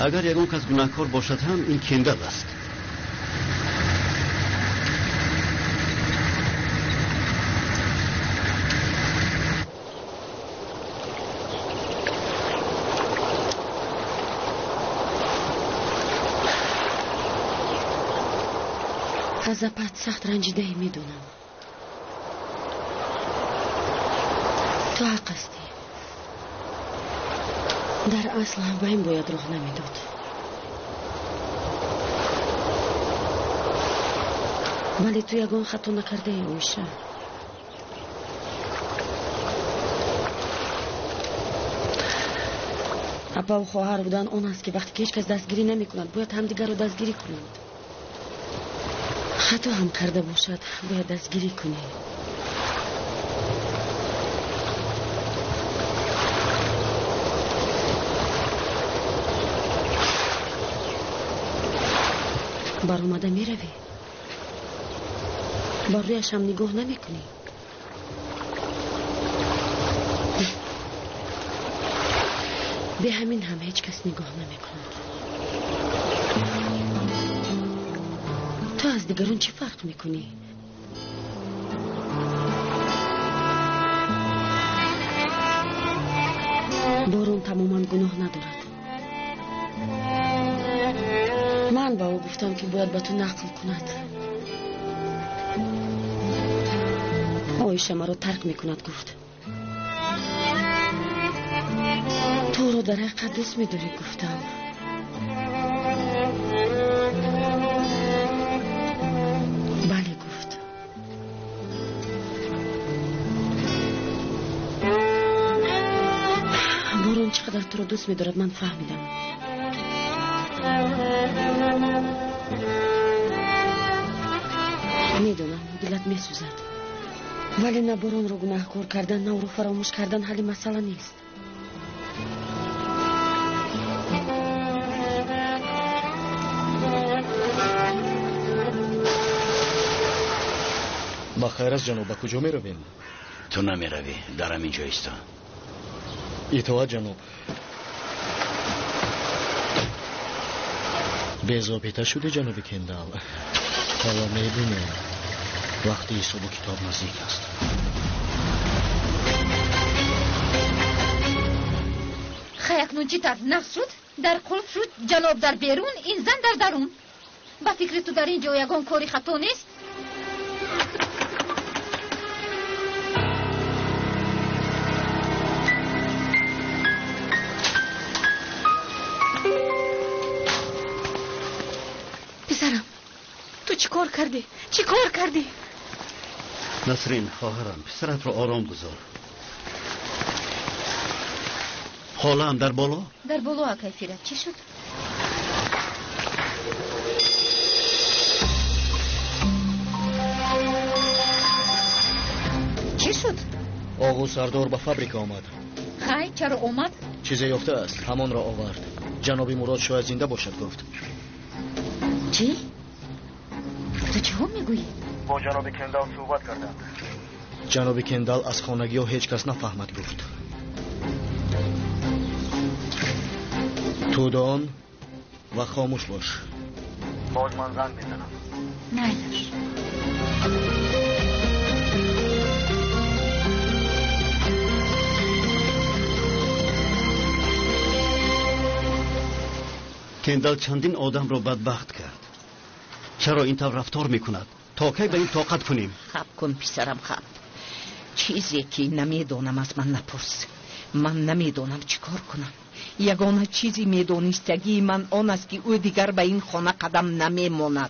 اگر یگان کس گناهکار باشد هم این کندل است. از اپت سخت رنجیده ای میدونم. تو حق هستی. در اصل به این باید راه نمیداد. ولی تو یگان خطا نکرده ای آیشه. اپا و خواهر بودن آن است که وقتی که هیچ کس دستگیری نمی کند باید همدیگر رو دستگیری کنند. خطا هم کرده باشد باید دستگیری کنی. بر اومده می روی. بر رویش هم نگاه نمی کنی. به همین هم هیچ کس نگاه نمی کند. تو از دیگران چی فرق می کنی؟ بارون تماما گناه ندارد. من با او گفتم که باید با تو نقل کند. آیشه مرا ترک میکند گفت. تو رو در حقیقت دوست میداری گفتم. بله گفت. بارون چقدر تو رو دوست میدارد من فهمیدم. میدونم دلت میسوزد ولی نه بارون رو گناهکار کردن نه او رو فراموش کردن حل مسئله نیست. با خیر است جناب. کجا می رویم؟ تو نمی روی. درم اینجا ایستا. اطاعت جناب. بی‌ضابطه شده جناب کندال. حالا می‌بینی وقتی صبح کتاب نزدیک است. خیلی اکنون چی طرف نقص شد؟ در قلب شد جناب در بیرون این زن در درون. با فکر تو در اینجا یگان کاری خطا نیست؟ پسرم تو چی کار کردی؟ چی کار کردی؟ نسرین خواهرم پسرت رو آرام گذار. حالا هم در بالا؟ در بالا آقای فرید چی شد؟ چی شد؟ آقا سردار به فابریک آمد. خیلی چرا آمد؟ چیزی یافته است همان را آورد. جنابی مراد شاید زنده باشد گفت. چی؟ تو چه هم میگویی؟ با جناب کندال صحبت کردند. جناب کندال از خانگی ها هیچ کس نفهمد گفت. تو دان و خاموش باش. باز من زنگ میزنم. نایدش. کندال چندین آدم رو بدبخت کرد. چرا این طور رفتار میکند؟ تا کی به این طاقت کنیم؟ خب کن پسرم خب. چیزی که نمیدونم از من نپرس. من نمیدونم چی کار کنم. یگانه چیزی میدونستگی من آن است که او دیگر به این خانه قدم نمیماند.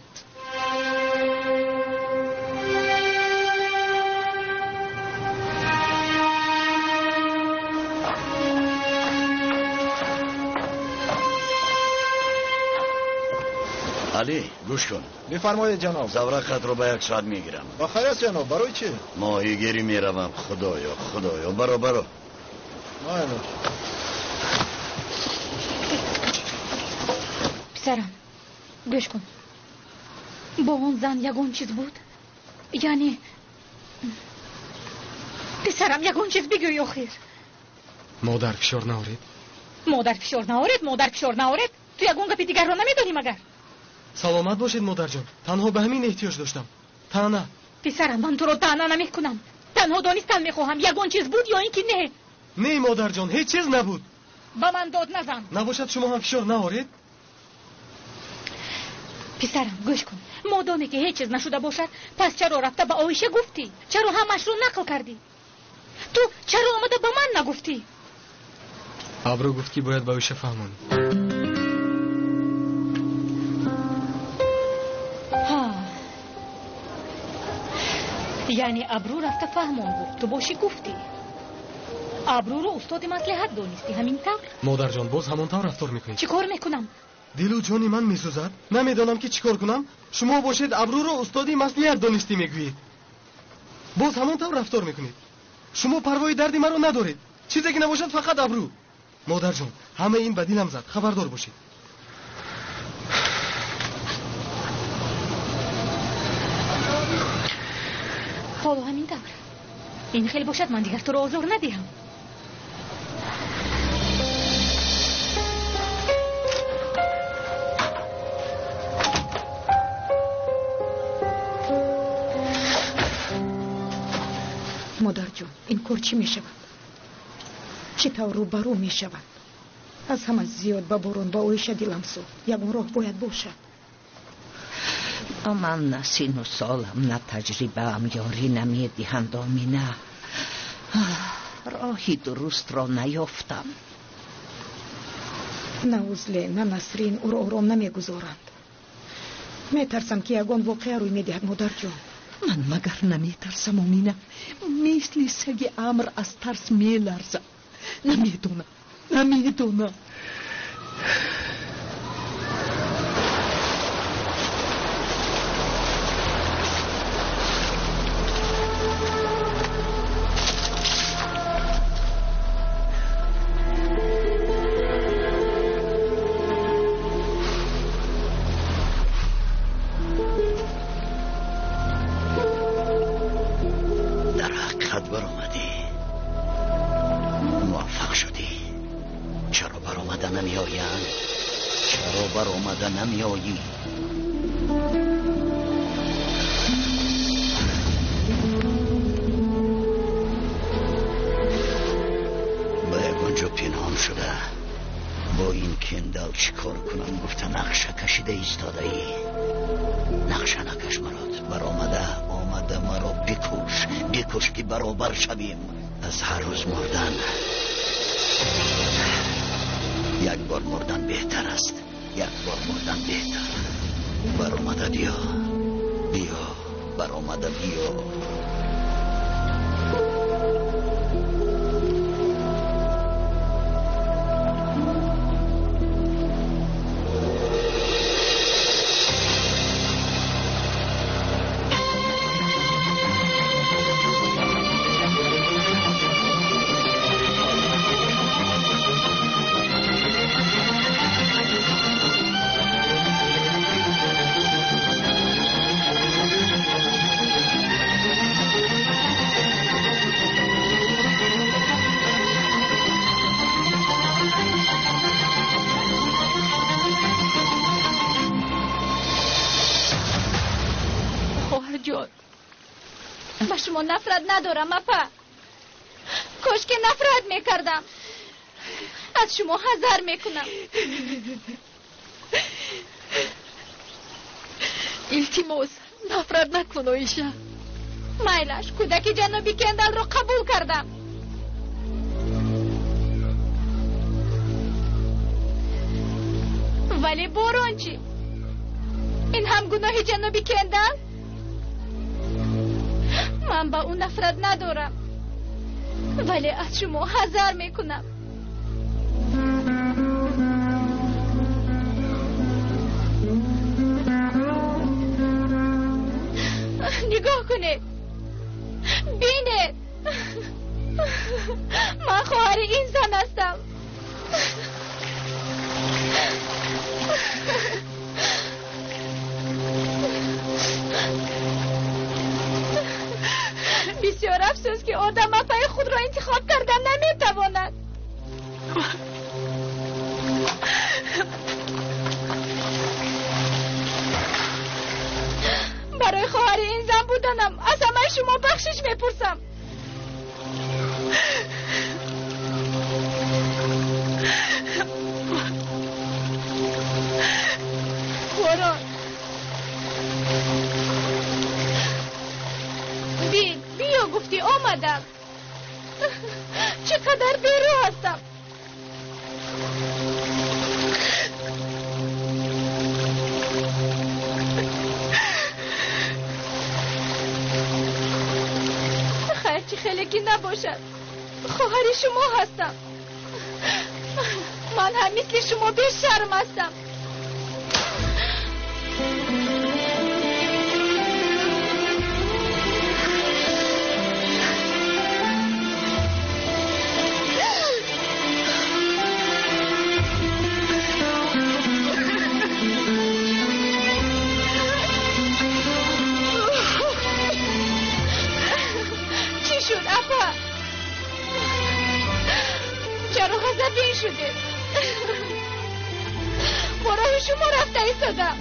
علی گوش کن. بفرمایید جناب. زورقت رو به 1 ساعت میگیرم. با خیر است جناب. برای چی؟ ماهیگیری میروم. خدایا برو. پسرم گوش کن. با اون زن یگون چیز بود؟ یعنی پسرم یگون چیز بگوی آخر. مادر فشار نهارید؟ مادر فشار نهارید؟ تو یگون گپی دیگر رو نمیدونی مگر؟ سلامت باشید مادر جان. تنها به همین احتیاج داشتم. تنها. پسرم من تو رو تنها نمیکنم. تنها دانستن میخواهم یگون چیز بود یا اینکه نه. نه مادر جان هیچ چیز نبود. با من داد نزن. نباشد شما هم فشار نهارید؟ پسرم گوش کن. مادامی که هیچ چیز نشده باشد پس چرا رفته به آیشه گفتی؟ چرا همش رو نقل کردی؟ تو چرا آمده به من نگفتی؟ ابرو گفت که باید به آیشه فهمانی. یعنی ابرو رفته فهمان بود تو باشی گفتی. ابرو رو استاد مصلحت دانستی همین طور؟ مادر جان باز همان طور رفتار میکنید. چی کار میکنم؟ دل و جانی من میسوزد. نمیدانم که چیکار کنم. شما باشید ابرو رو استادی مصلحت دانستی میگویید. باز همان طور رفتار میکنید. شما پروای درد مرا ندارید. چیزی که نباشد فقط ابرو. مادر جان همه این به دلم زد. خبردار باشید. حالا همین طور. این خیلی باشد من دیگر تو رو آزار ندیم. مادر جون این کار چی می شود؟ چی طور رو برو می شود؟ از همه زیاد با برون با اویش دلم سوخت. یگان راه باید باشد. من نه سین و سالم نه تجربه هم یاری نمیدهند آمینه. راهی درست را نیافتم. نه اوزله نه نسرین او را آرام نمیگذارند. میترسم که یگان واقعه روی میدهد مادر جون. من مگر نمیترسم آمینه. مثل سگ امر از ترس میلرزم. نمیدونم. نمیایی. با یگانجا پنهان شده. با این کندال چی کار کنم؟ گفته نقشه کشیده ایستاده ای. نقشه نکش مراد. آمده مرا بکش که برابر شویم. از هر روز مردن یک بار مردن بهتر است. برآمده بیا برآمده بیا. با شما نفرت ندارم اپا. کاش که نفرت میکردم. از شما حذر میکنم. التماس نفرت نکن آیشه. مایلش کودک جنابی کندل رو قبول کردم. ولی بارون چی؟ این هم گناه جنابی کندل؟ من با اون نفرت ندارم، ولی از شما حذر میکنم. نگاه کنید، بینید، من خواهر این زن هستم. بسیار افسوس که آدم اپای خود را انتخاب کردن نمیتواند. برای خواهر این زن بودنم از همه شما بخشش میپرسم. باران بیا گفتی آمدم. چقدر بیرو هستم. خیلی خیلی نباشد، خواهر شما هستم. من هم مثل شما بی‌شرم هستم. شده برای شما رفته ایستادم.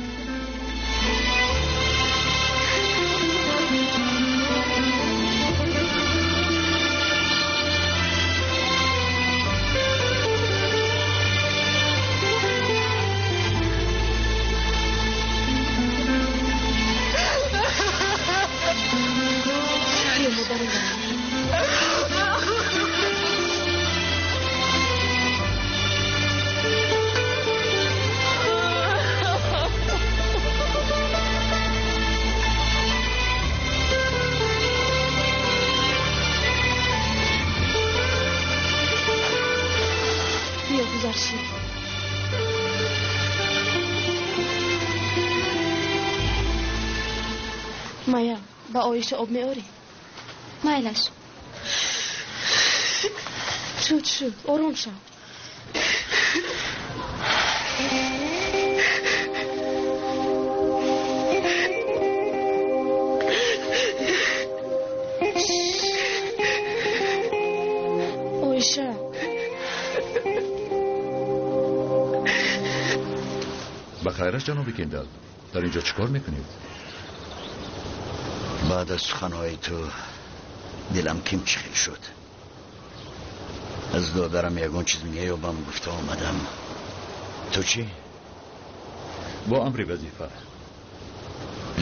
مایا با آیشه آب میاری؟ مایلش شد آروم شو. آیشه بخیر است جناب کندل، در اینجا چیکار میکنید؟ بعد از سخنهای تو دلم کمچخیل شد. از دادرم یگون چیز میابم گفته آمدم. تو چی؟ با امر وظیفه.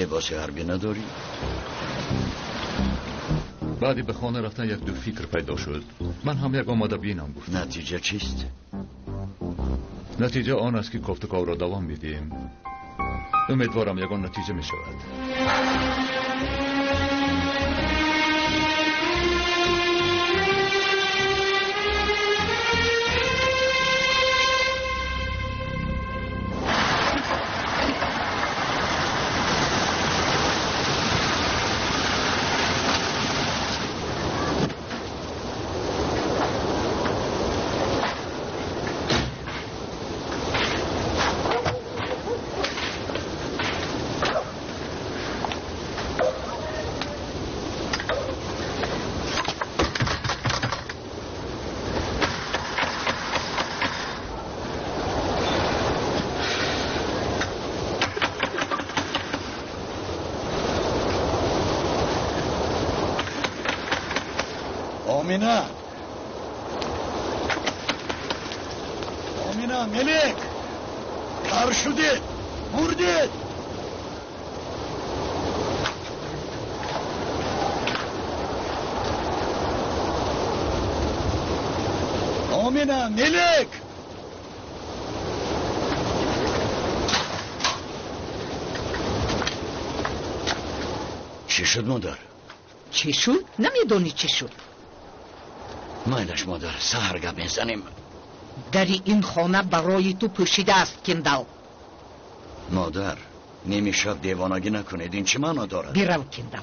لباس حربی نداری؟ بعدی به خانه رفتن یک دو فکر پیدا شد. من هم یک آماده بینم گفت. نتیجه چیست؟ نتیجه آن است که گفت و کار را دوام میدیم. امیدوارم یگان نتیجه می شود. آمینا ملک کار شده مرده. آمینا ملک چی شد مادر؟ چی شد؟ نمیدونی چی شد؟ مایلش مادر سهرگه میزنیم. در این خانه برای تو پوشیده است کندال. مادر نمیشد دیوانگی نکنید. این چه معنا دارد؟ بیرو کندال.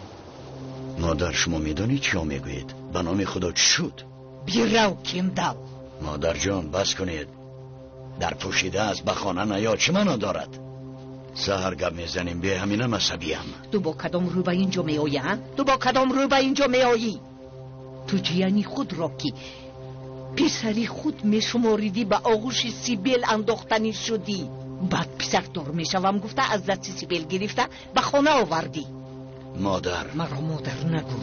مادر شما میدونید چی میگویید؟ به نام خدا چی شد؟ بیرو کندال. مادر جان بس کنید. در پوشیده است به خانه نیا چه معنا دارد؟ سهرگه میزنیم به همینم عصبیم. تو با کدام رو به اینجا میآیی؟ تو با کدام رو به اینجا میآیی؟ تو جیانی خود را که پسری خود میشماریدی به آغوش سیبیل انداختنی شدی. بعد پسر دار میشوم گفته از دست سیبیل گرفته به خانه آوردی. مادر مرا مادر نگو.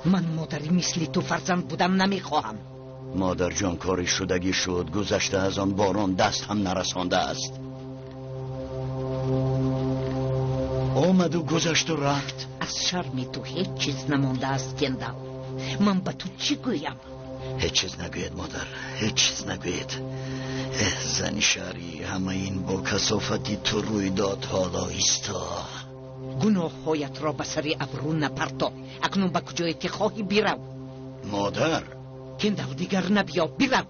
من مادری مثل تو فرزند بودم نمیخواهم. مادر جان کاری شدگی شد. گذشته از آن باران دست هم نرسانده است. آمد و گذشت و رفت. از شرم تو هیچ چیز نمانده است کندال. من به تو چی گویم؟ هیچ چیز نگوید مادر، هیچ چیز نگوید. زن شهری همه این با کثافتی تو روی داد حالا ایستا. گناه هایت را به سر ابرو نپرتا. اکنون به کجای که خواهی بیرو. مادر کندال دیگر نبیا بیرو.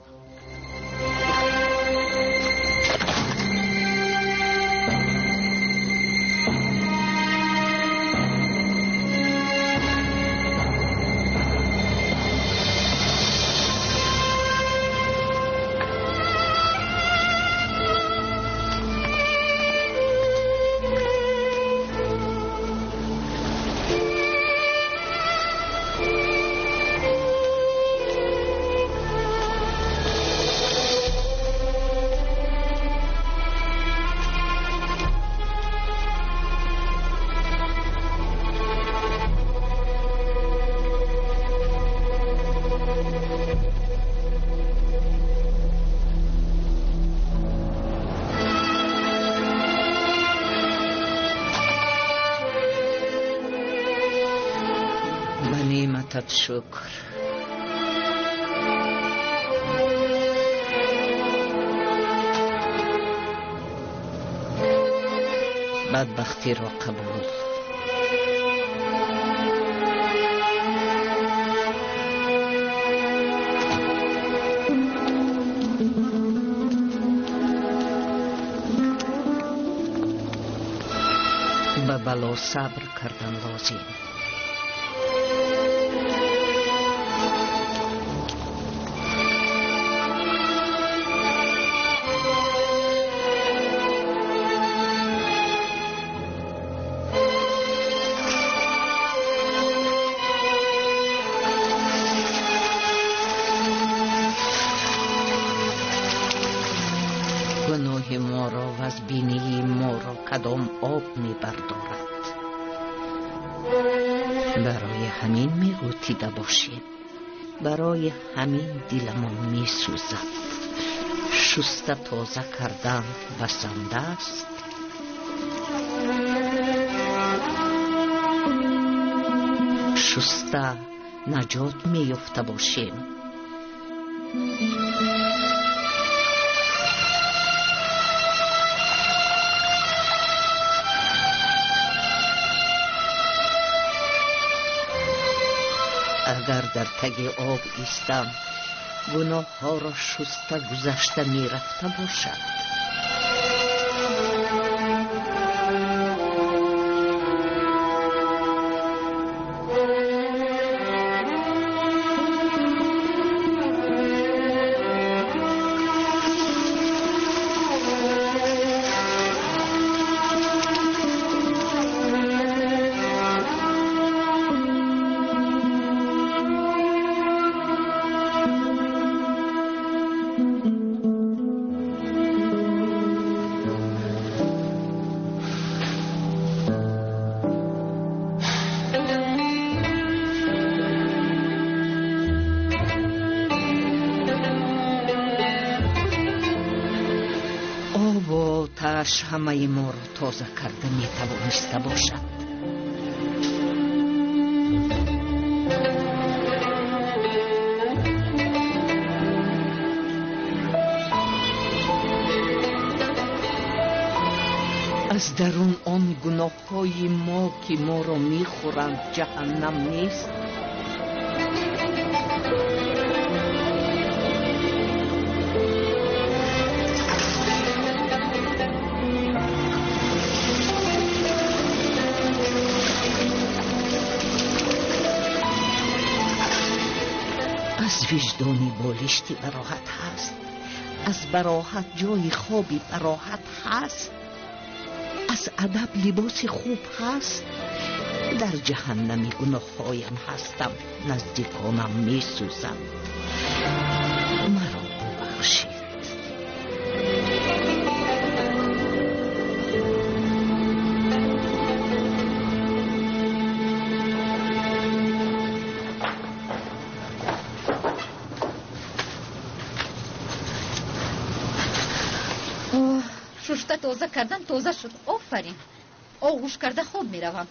شکر. بدبختی را قبول. به بلا صبر کردن لازم. گناه ما را و از بینی ما را کدام آب می بردارد. برای همین می غوطیده باشیم. برای همین دلمان می سوزد. شسته تازه کردن بسنده است. شسته نجات می‌یافته باشیم. اگر در تگ آب ایستم گناه ها را شسته گذشته می رفته باشد. همه ما را تازه کرده می توانسته باشد. از درون آن گناه های ما که ما را می خورند جهنم نیست؟ از وجدانی بالشتی براحت هست، از براحت جای خوابی براحت هست، از ادب لباس خوب هست. در جهنمی گناه هایم هستم، نزدیکانم می سوزم. مرا ببخشید. ششته تازه کردم تازه شد. آفرین. آغوش کرده خوب می روم.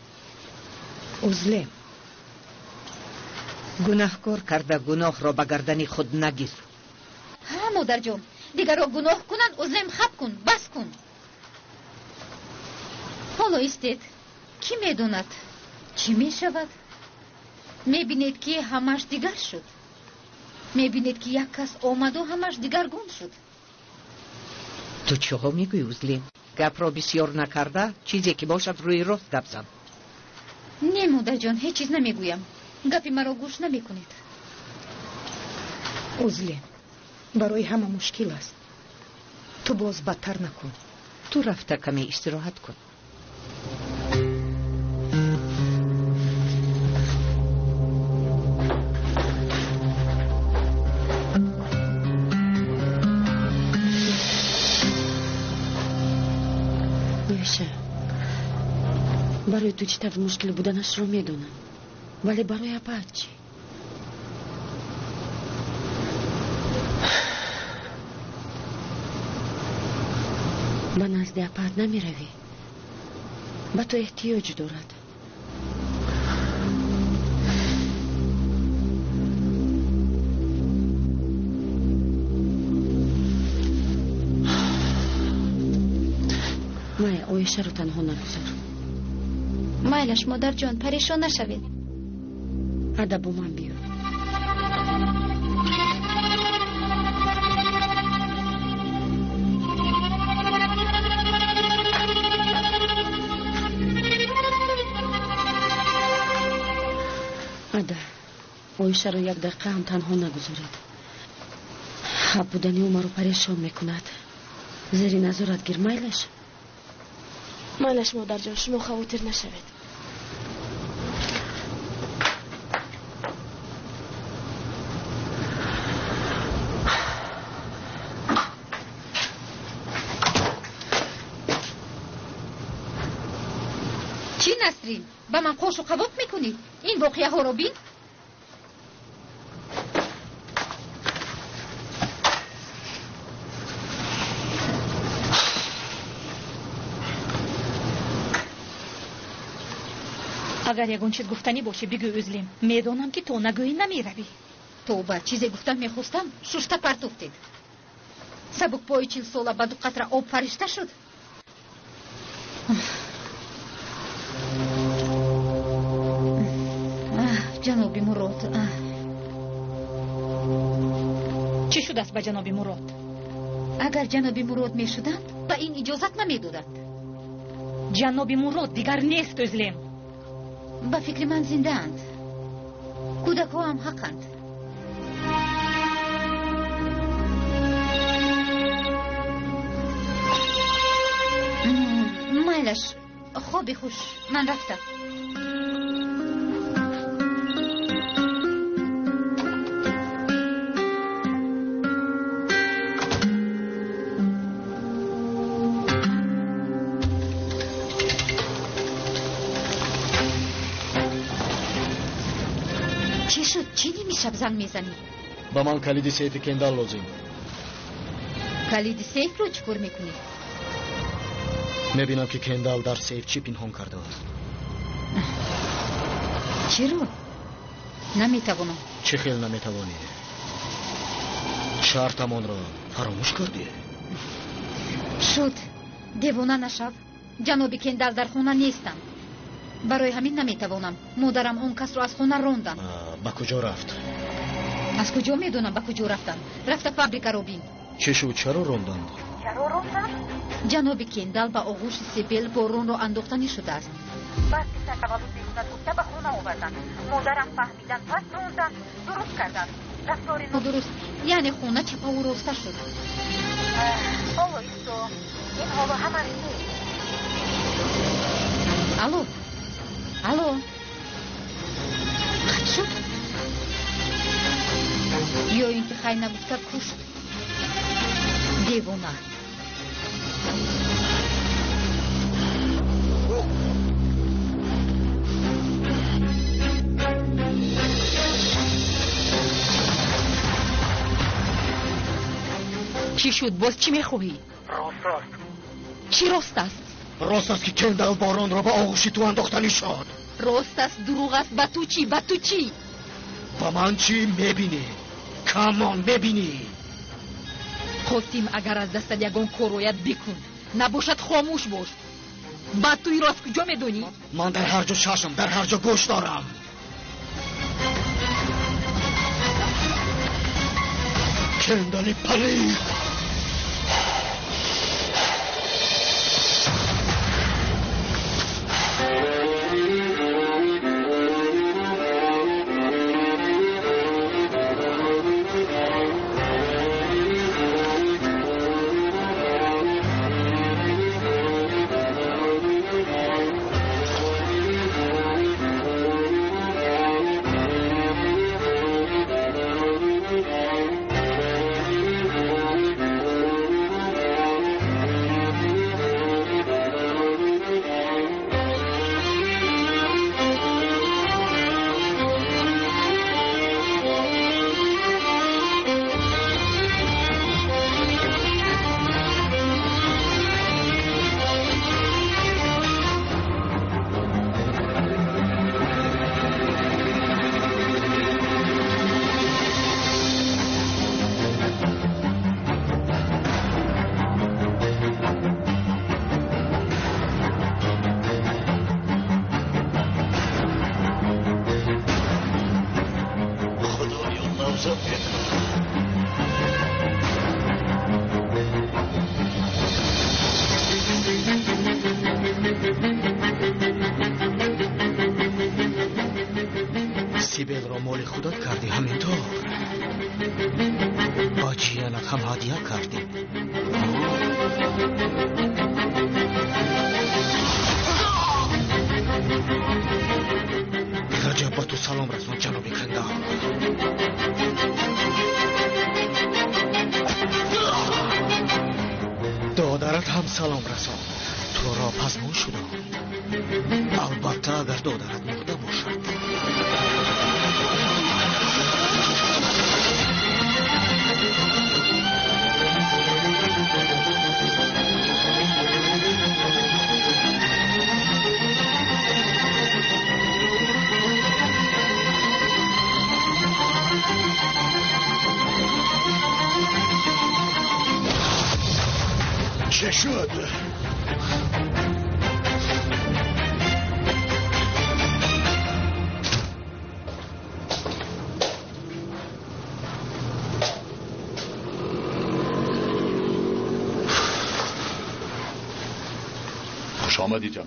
عزله، گناهکار کرده گناه را به گردن خود نگیر. ها مادر جان، دیگر را گناه کنند عزلم خب کن، بس کن. حالا استید کی می دوند چی می شود؟ می بینید که همش دیگر شد. می بینید که یک کس آمد و همش دیگر گون شد. تو چه میگوی عزلی؟ گپ را بسیار نکرده، چیزی که باشد روی راست گپ زن. نه مادر جان، هیچ چیز نمیگویم. گپی مرا گوش نمیکنید. عزلی، برای همه مشکل است. تو باز بدتر نکن. تو رفته کمی استراحت کن. برای تو چی مشکل بودنش رو میدونم، ولی برای اپاد چی؟ به نزد اپاد نمی روی. به تو احتیاج دارد. مای اویشه رو تنها نگذار. مایلش مادر جان، پریشان نشوید. ادب با من بیار. ادب اویشه رو یک دقیقه هم تنها نگذارید. حب بودنی او رو پریشان میکند. زیر نظارت گیر. مایلش مادر جان، شما خواطر نشوید. چی نسرین؟ به من خوش و قبوق میکنی؟ این واقعه ها رو بین؟ اگر یگون چیز گفتنی باشه بگو özlem. میدونم که تو نگویی نمیروی. توبه چیزی گفتم میخواستم ششتا پرت افتید. سبک پای 40 ساله با 2 قطره آب فرشته شد. جناب مراد. چی شده است با جناب مراد؟ اگر جناب مراد میشدند به این اجازت نمیدادند. جناب مراد دیگر نیست özlem. با فکر من زنده اند. کودک‌ها هم حقند. مایلش خوبی خوش من رفتم. چی شد؟ چی نمیشب زنگ میزنی؟ با من کلید سیف کندال لازم. کلید سیف رو چکار میکنی؟ میبینم که کندال در سیف چی پنهان کرده است. چی رو؟ نمیتوانم. چه خیل نمیتوانی؟ شرطمان را فراموش کردی؟ شد دیوانه نشو. جناب کندال در خونه نیستم. برای همین نمیتوانم. مادرم اون کس رو از خونه راندن. با کجا رفت؟ از کجا میدونم با کجا رفتن؟ رفت فابریکا روبین. چه شد؟ چرا راندند؟ جناب کندال با آغوش سیبیل بارون رو انداختنی شده است. بعد که تولد میکند گفته به خونه آوردن. مادرم فهمیدن پس راندن. درست کردن. رفتار درست یعنی خونه چپا و راسته شد. آلو ایستو این حالا همه نیست. الو الو قد شد یا اینکه خیلی نبودتر کشت. دیوانه. چی شد؟ باز چی میخوایی؟ راست است. چی راست است؟ راست است که کندال باران را به آغوش تو انداختنی شد. راست است دروغ است؟ به تو چی؟ به تو چی؟ با من چی میبینی؟ کمان میبینی؟ خواستیم اگر از دستت یگان کارویت بکن نباشد خاموش باش. بعد توی راست کجا میدونی؟ من در هر جا چشم در هر جا گوش دارم. کندال پلید. سیبیل را مال خودت کردی همینطور. با جیانت هم هدیه کردی. رجب با تو سلام رسون جناب کندال. دادرت هم سلام رسون. تو را پزمون شدم. البته اگر دادرت مرده باشد. شد؟ خوش آمدی جناب.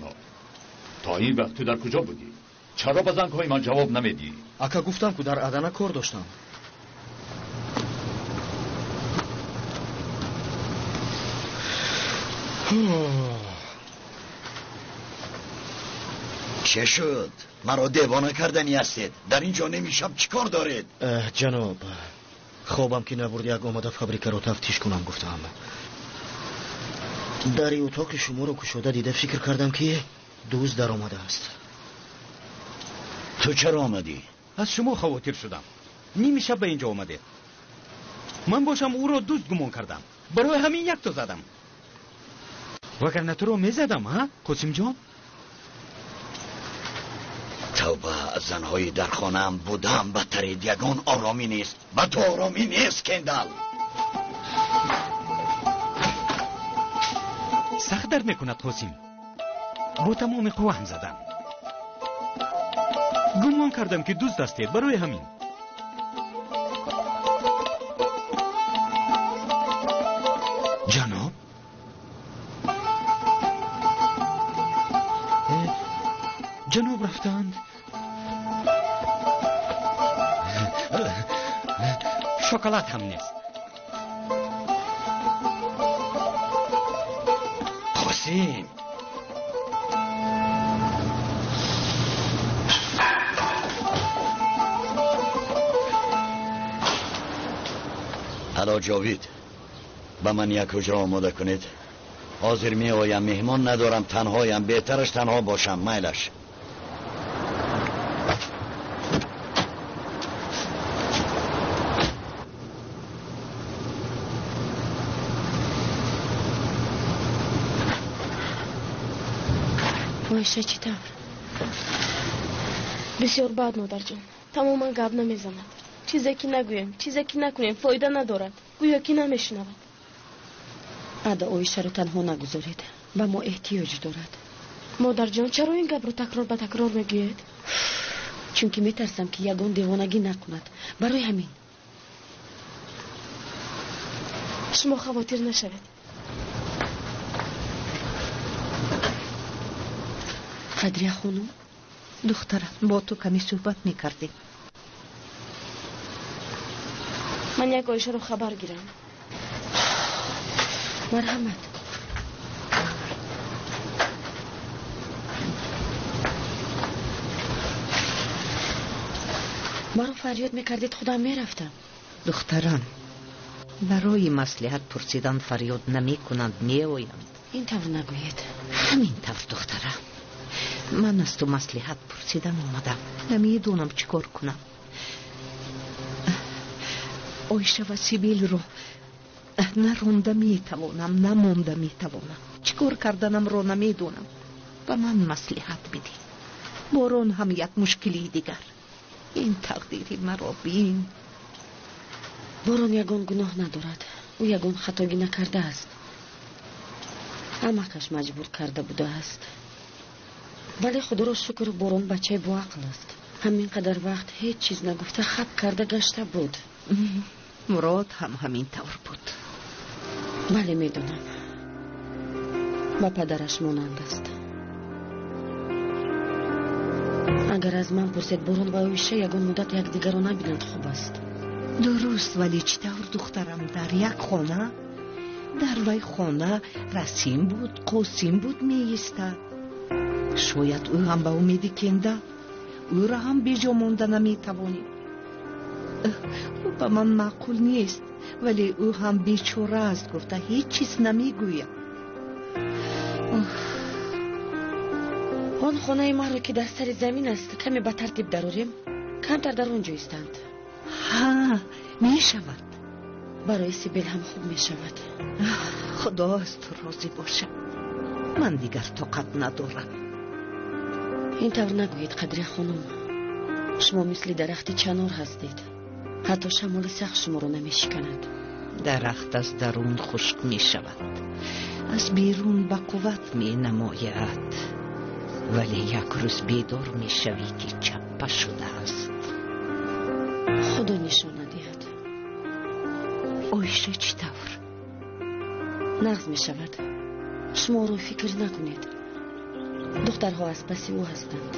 تا این وقت تو در کجا بودی؟ چرا به زنگ‌های من جواب نمیدی؟ اکا گفتم که در ادنا کار داشتم. چه شد؟ مرا دیوانه کردنی هستید. در اینجا نمیشم چیکار دارید؟ جناب خوابم که نبرد یک آمده فابریکه رو تفتیش کنم گفتم. در اتاق شما رو کشوده دیده فکر کردم که دوست در آمده است. تو چرا آمدی؟ از شما خواطر شدم. نیمی شب به اینجا آمده. من باشم او را دوست گمان کردم. برای همین یک تا زدم. وگرنه تو رو میزدم ها قاسم جان؟ توبه، از زنهای در خانه‌ام بودم بدترید. یگان آرامی نیست و تو آرامی نیست کندل. سخت در میکند قاسم. با تمام قوه هم زدم. گمان کردم که دوست هستید برای همین. جناب جناب رفتند. شکلات هم نیست. قاسم حالا جاوید با من یک اجرا آماده کنید. حاضر می آیم، مهمان ندارم، تنهایم. بهترش تنها باشم. میلش وایشه چطور؟ بسیار بد مادر جان. تماما گپ نمیزند. چیزی که نگویم، چیزی که نکنیم فایده ندارد. گویا که نمیشنود. ادا اویشه رو تنها نگذارید. به ما احتیاج دارد. مادر جان چرا این گپ رو تکرار به تکرار میگوید؟ چون که میترسم که یگان دیوانگی نکند. برای همین. شما خواطر نشوید. قدریه خانم، دخترم با تو کمی صحبت میکردیم. من یک آیشه رو خبر گیرم. مرحمت. مرا فریاد میکردید خودم میرفتم. دختران برای مصلحت پرسیدن فریاد نمی کنند میآیند. این طور نگویید. همین طور دخترم. من از تو مصلحت پرسیدم آمدم. نمیدونم چیکار کنم. آیشه و سیبیل رو نرونده میتوانم، نمونده میتوانم. چیکار کردنم رو نمیدونم. به من مصلحت بدی. بارون هم یک مشکلی دیگر. این تقدیری مرا بین. بارون یگان گناه ندارد. او یگان خطاگی نکرده است. همکش مجبور کرده بوده است. ولی خدا را شکر بارون بچه با عقل است. همین قدر وقت هیچ چیز نگفته خب کرده گشته بود. مراد هم همین طور بود. بله میدونم. با پدرش مانند است. اگر از من پرسید بارون و اویشه یگان مدت یک دیگر رو نبینند خوب است. درست، ولی چطور دخترم در یک خانه؟ در وی خانه رسیم بود، قاسم بود میایستد. شاید او هم به امیدی کنده او را هم بیجا مانده نمیتوانیم. او به من معقول نیست، ولی او هم بیچاره است. گفته هیچ چیز نمیگوید. آن خانه ما رو که در سر زمین است کمی به ترتیب دراریم. کمتر در اونجا ایستند. ها می شود. برای سیبیل هم خوب می شود. خدا از تو راضی باشه. من دیگر طاقت ندارم. این طور نگویید قدری خانم. شما مثل درخت چنار هستید. حتی شمال سخت شما رو نمی شکند. درخت از درون خشک می شود. از بیرون با قوت می نماید، ولی یک روز بیدار می شوی که چپه شده است. خدا نشانه دهد. اویشه چطور؟ نغز می شود. شما رو فکر نکنید. دخترها از پس او هستند.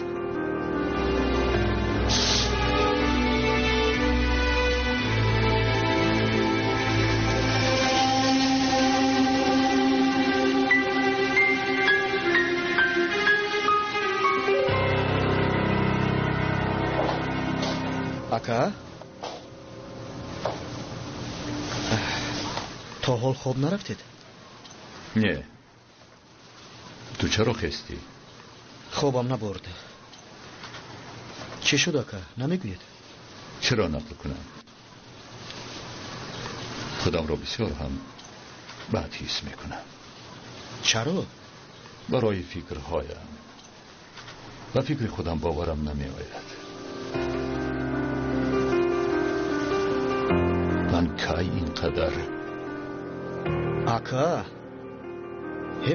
اکا تا حال خواب نرفتید؟ نه. تو چرا خستی؟ خوابم نبرد. چی شد اکا؟ نمیگوید؟ چرا نقل کنم؟ خودم را بسیار هم بد حس میکنم. چرا؟ برای فکرهایم و فکر خودم باورم نمی آید. من کی اینقدر اکا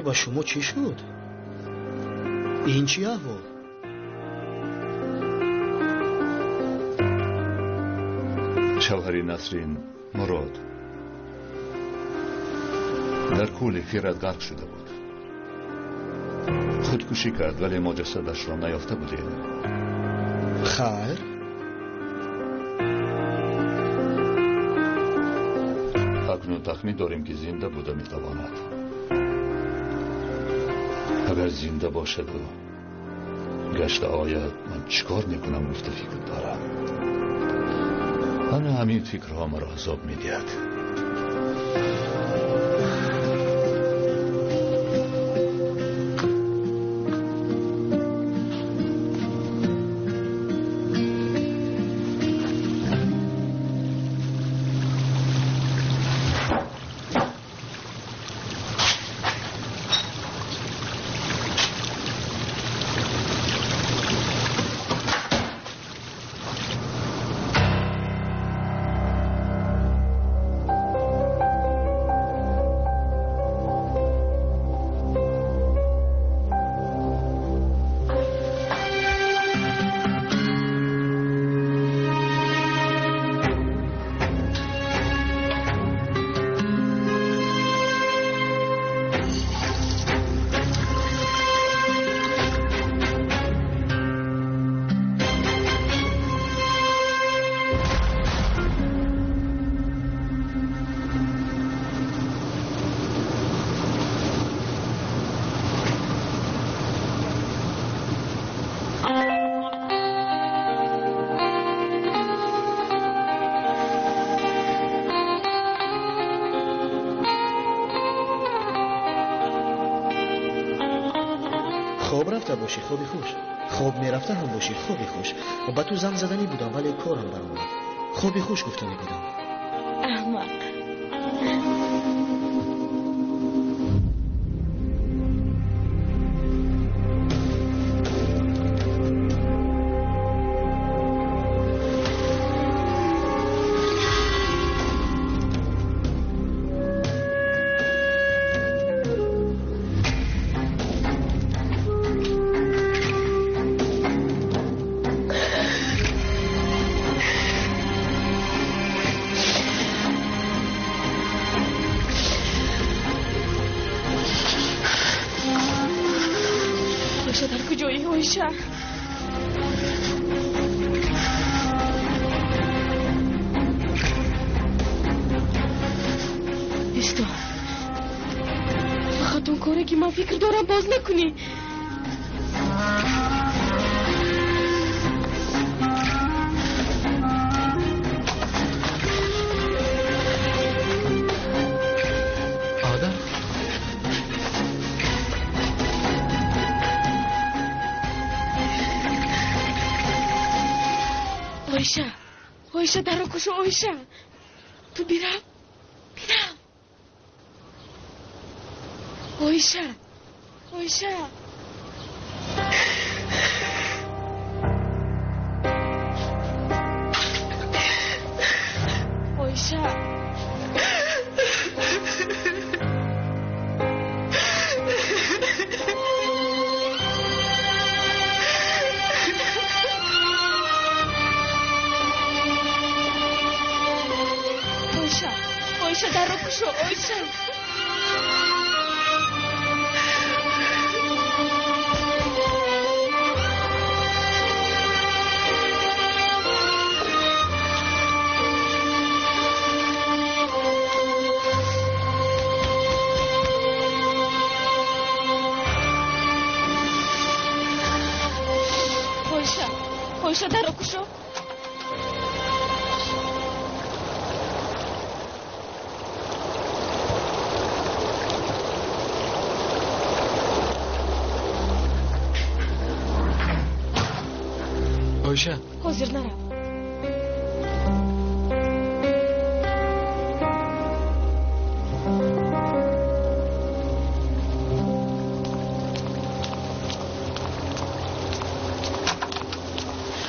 با شما چی شد؟ این چی احوال؟ شوهر نسرین مراد در کول فیرت غرق شده بود. خودکشی کرد ولی ما جسدش را نیافته بودیم. خیر؟ اکنون تخمین داریم که زنده بوده میتواند. اگر زنده باشد و گشت آید من چیکار میکنم گفته فکر دارم. من همین فکرها مرا عذاب میدهد. خواب رفته باشی خوبی خوش، خواب میرفته هم باشی خوبی خوش. و با تو زنگ زدنی بودم ولی کارم برآمد. خوبی خوش گفتنی بودم. احمق. ایستا فقط اون کاره که من فکر دارم باز نکنی. آیشه در رو کشو آیشه. تو بیرم آیشه آیشه درو کشو اویشه. اویشه درو کشو. اویشه حاضر نرم.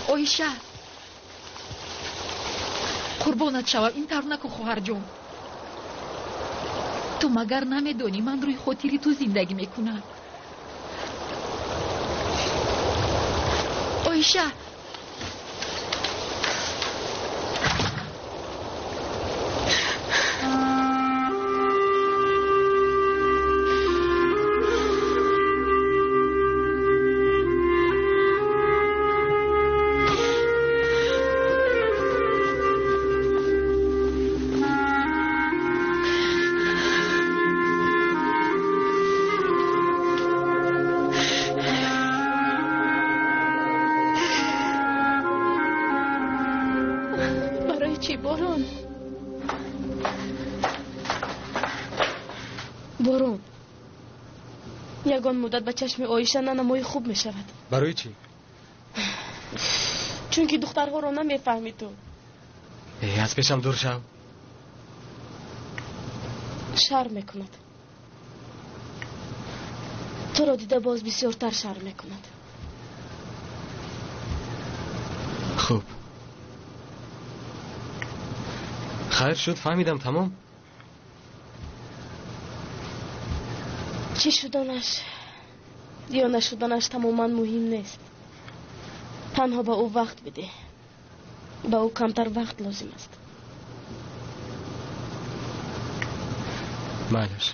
اویشه قربانت شوم این طور نکن خواهر جون. تو مگر نمیدونی من روی خاطری تو زندگی میکنم. اویشه بارون یگان مدت به چشم آیشه ننمای خوب می شود. برای چی؟ چون که دخترها رو نمیفهمی تو. از پیشم دور شو. شرم میکند. تو را دیده باز بسیارتر شرم میکند. خوب خیر شد فهمیدم. تمام. چی شدنش یا نشدنش تماما مهم نیست. تنها به او وقت بده. به او کمتر وقت لازم است. معلش.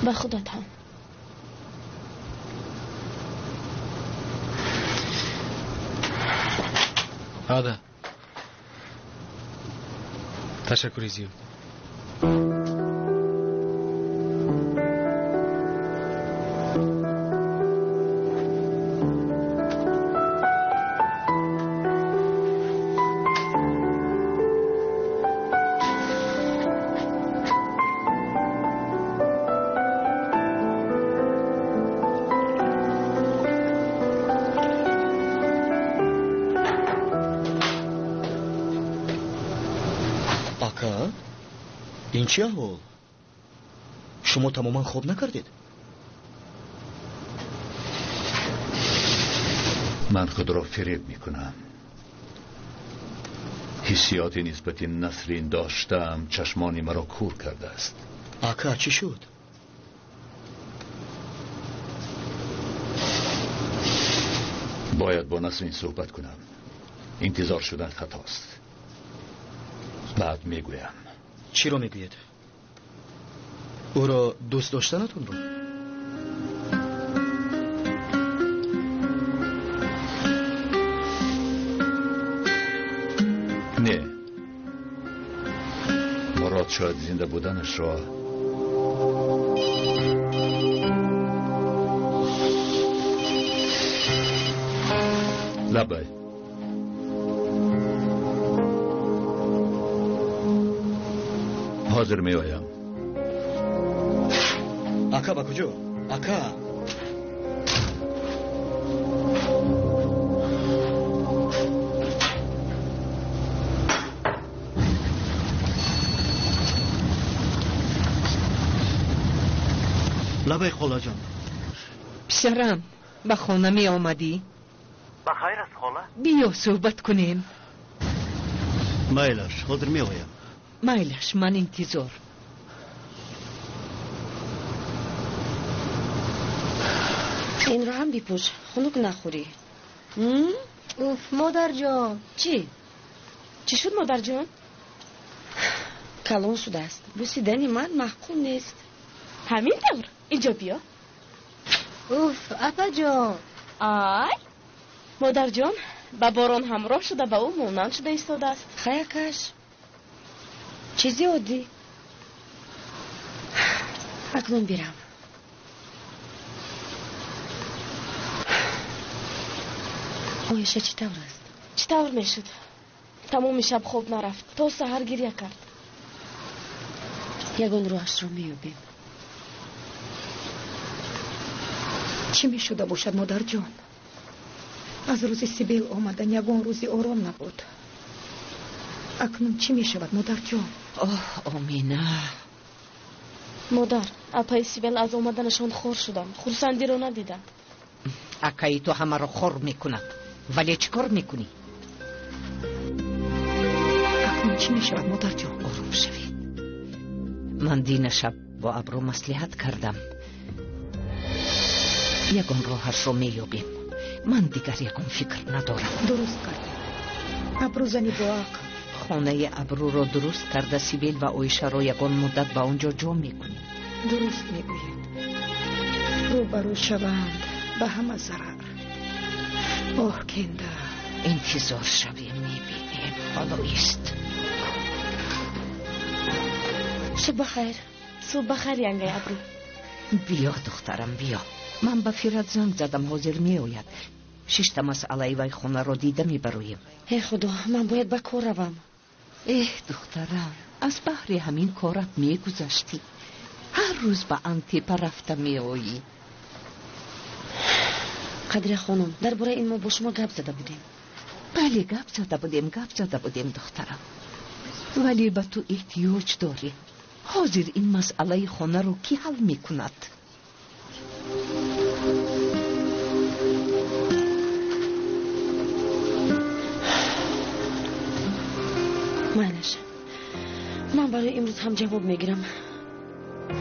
به خودت هم. آده تشکری زیاد. این چی احوال؟ شما تماما خواب نکردید؟ من خود را فریب میکنم. حسیاتی نسبت نسرین داشتم چشمانی مرا کور کرده است. آقا چی شد؟ باید با نسرین صحبت کنم. انتظار شدن خطاست. بعد میگویم. چی رو میگوید؟ او را دوست داشتنتون رو؟ نه. مراد شاید زنده بودنش را لبای حاضر می آیم. آقا با کجا؟ آقا لبای خاله جان. پسرم به خانه می آمدی؟ بخیر است خاله. بیا صحبت کنیم. مایلش حاضر می آیم. مایلش من انتظار. این رو هم بیپوش. خنک نخوری. اوف مادر جان. چی؟ چی شد مادر جان؟ کلان شده است. بوسیدن من محکوم نیست. همین طور. اینجا بیا. اوف اپا جان. آی مادر جان با باران همراه شده با او مانند شده ایستاده است. خیکش چیزی عادی. اکنون بیرم. آیشه چطور است؟ چطور میشد؟ تمام شب خوب نرفت تا سحر گریه کرد. یگان روحش رو میابیم. چی میشده باشد مادر جان؟ از روزی سیبیل آمدن یگان روزی آرام نبود. اکنون چی میشود مادر جان؟ آمینه. مادر اپای سیبیل از آمدنشان خور شدم. خورسندی رو ندیدم. اکایی تو همه رو خور میکند ولی چیکار میکنی؟ اکنون چی میشود مادر جان؟ آروم شوید. من دین شب با ابرو مصلحت کردم. یگان راهش رو میابیم. من دیگر یگان فکر ندارم. درست کرد. ابرو زنی با عقل. خانه ابرو رو درست کرده سیبیل و آیشه رو یگان مدت با اونجا جا میکنیم. درست میگوید. روبرو شوند به همه ضرر. آه کنده. انتظار شویم میبینیم. حالا است. صبح بخیر. صبح بخیر ینگه ابرو. بیا دخترم بیا. من به فیرت زنگ زدم حاضر می آید. 6 مسئله وی خونه رو دیده می برویم. ای خدا من باید به کار روم. دخترم از بحر همین کارت می گذشتی. هر روز به انتیپه رفته می آیی. قدر خانم درباره این ما با شما گپ زده بودیم. بله گپ زده بودیم دخترم. ولی به تو احتیاج داری. حاضر این مسئله خانه رو کی حل می کند؟ مالش من برای امروز هم جواب میگیرم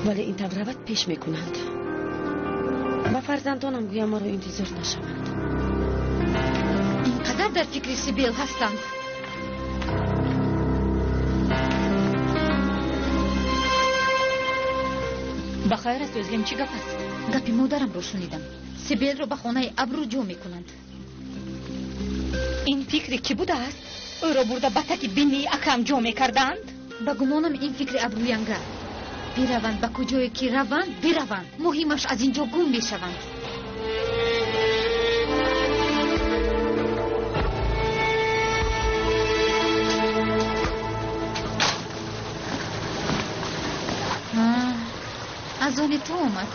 ولی این تقریبات پیش میکنند. با فرزندانم گویم ما رو انتظار نشوند. اینقدر در فکر سیبیل هستند. بخیر است özgem چی گپ است؟ گپی مادرم رو شنیدم. سیبیل رو به خانه ابرو جا میکنند. این فکری کی بوده است؟ او را برده به تک بینی اکرم جا میکردند؟ به گمانم این فکر ابرو ینگه. بیروند به کجایی که روند بیروند. مهمش از اینجا گم میشوند. از آن تو اومد.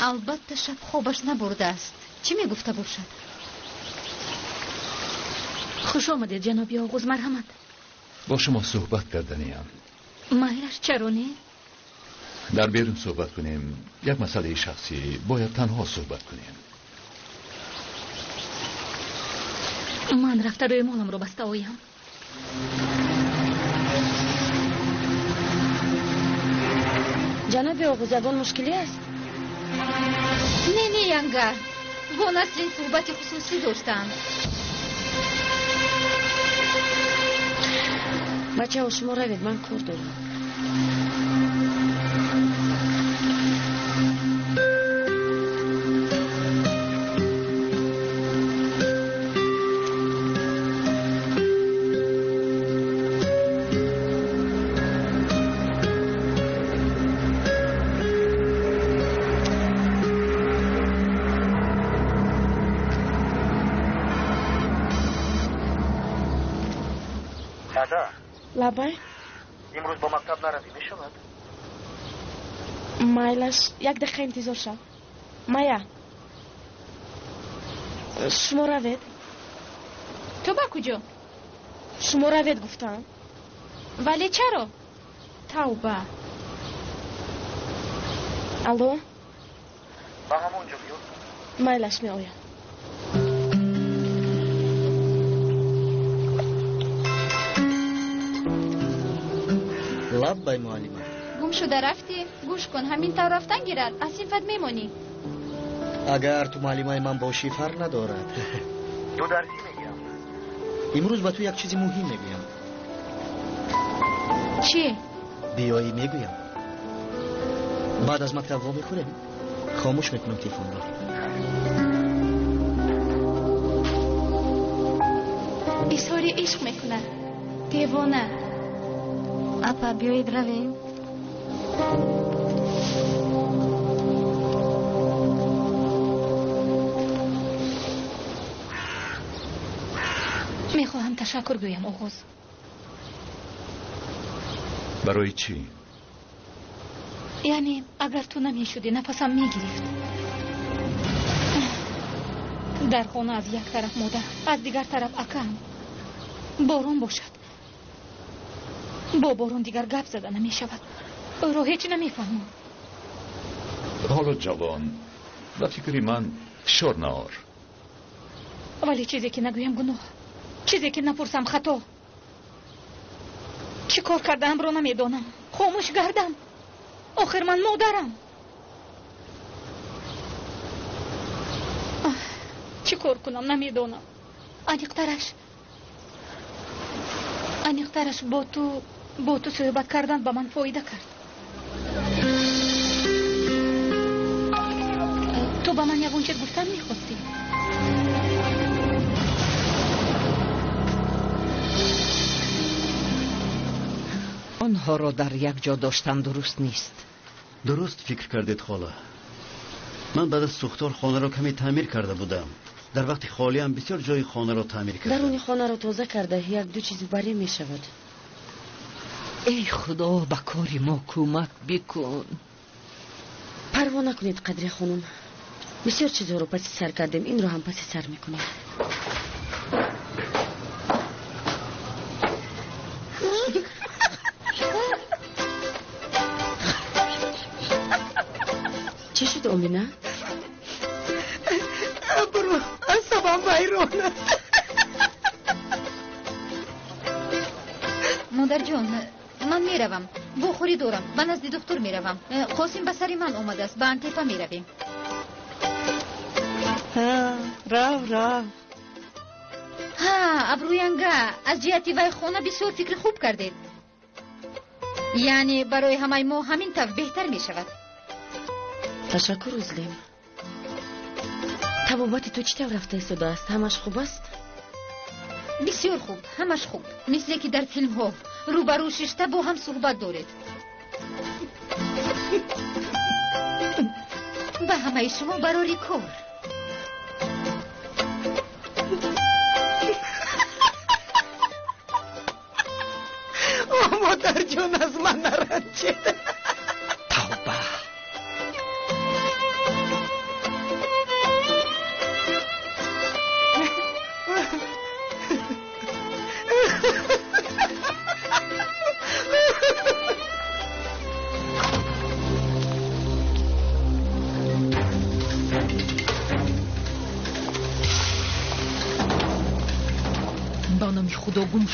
البته شب خوابش نبرده است. چی میگفته باشد؟ خوش آمدید جنابی آغوز مرحمت. با شما صحبت کردنیم. مایلش چرا نه؟ در بیرون صحبت کنیم. یک مسئله شخصی باید تنها صحبت کنیم. من رفته روی مالم رو بسته آیم. جناب آغوزگان مشکلی است؟ نه ینگه. با نسرین صحبت خصوصی داشتند. بچه ها شما روید من کار دارم. لبای امروز با مکتب نروی میشود؟ مایلش یک دقیقه انتظار شو. مایا شما روید. تو با کجا؟ شما روید گفتم. ولی چرا؟ توبه. الو با همونجا بیو. مایلش می آید. لبای معلمه. گم شده رفتی؟ گوش کن همین طور رفتن گیرد. از این فد میمونی. اگر تو معلمه من باشی فرق ندارد. دو درسی میگم. امروز با تو یک چیزی مهم میگویم. چیه؟ بیایی میگویم. بعد از مکتب وا میکنیم. خاموش میکنم تلفن را. بسیاری عشق میکنه. دیوانه. اپا بیایید رویم. میخواهم تشکر گویم آغاز. برای چی؟ یعنی اگر تو نمیشدی نفسم میگرفت. در خانه از یک طرف مادر، از دیگر طرف اکم. بارون باشد. با بارون دیگر گپ زده نمیشود. او را هیچ نمیفهمم. حالا جوان، به فکری من فشار نار. ولی چیزی که نگویم گناه، چیزی که نپرسم خطا. چی کار کردم رو نمیدانم. خاموش گردم. آخر من مادرم. چی کار کنم نمیدانم. انیقترش با تو صحبت کردن به من فایده کرد. تو به من یکون چیز گفتن میخواستی. آنها را در یک جا داشتن درست نیست. درست فکر کردید خاله. من بعد از سوختار خانه را کمی تعمیر کرده بودم. در وقت خالی هم بسیار جای خانه را تعمیر کردم. درون خانه را تازه کرده یک دو چیز بری می شود. ای خدا به کار ما کمک بکن. پروا نکنید قدری خانم. بسیار چیزها رو پس سر کردیم. این رو هم پس سر میکنیم. چی شد امینه؟ برو اصابم ویرانه. مادر جان من میروم. بخوری دارم. من از دکتر میروم. قاسم به سری من آمده است. به انتیپا میرویم. رو ابروینگه از جهتی وی خانه بسیار فکر خوب کردید. یعنی برای همه ما همین طور بهتر می شود. تشکر ازلیم. طبابت تو چی طور رفته ایستاده است؟ همش خوب است؟ بسیار خوب. همش خوب. مثل که در فیلم ها روبرو ششته با هم صحبت دارید. به همه شما برای کار. مادر جان از من نرنجید. توبه. با نام خدا گم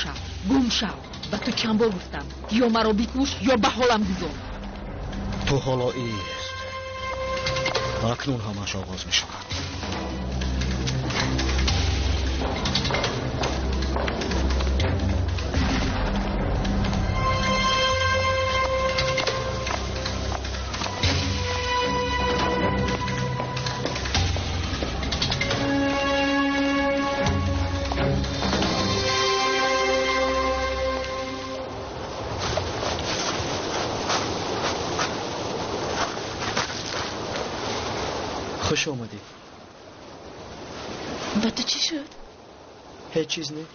شو. و تو چند بار گفتم یا مرا بکش یا به حالم گذار. تو حالا ایست. اکنون همش آغاز می شود. خوش آمدی. با تو چی شد؟ هیچ چیز نه.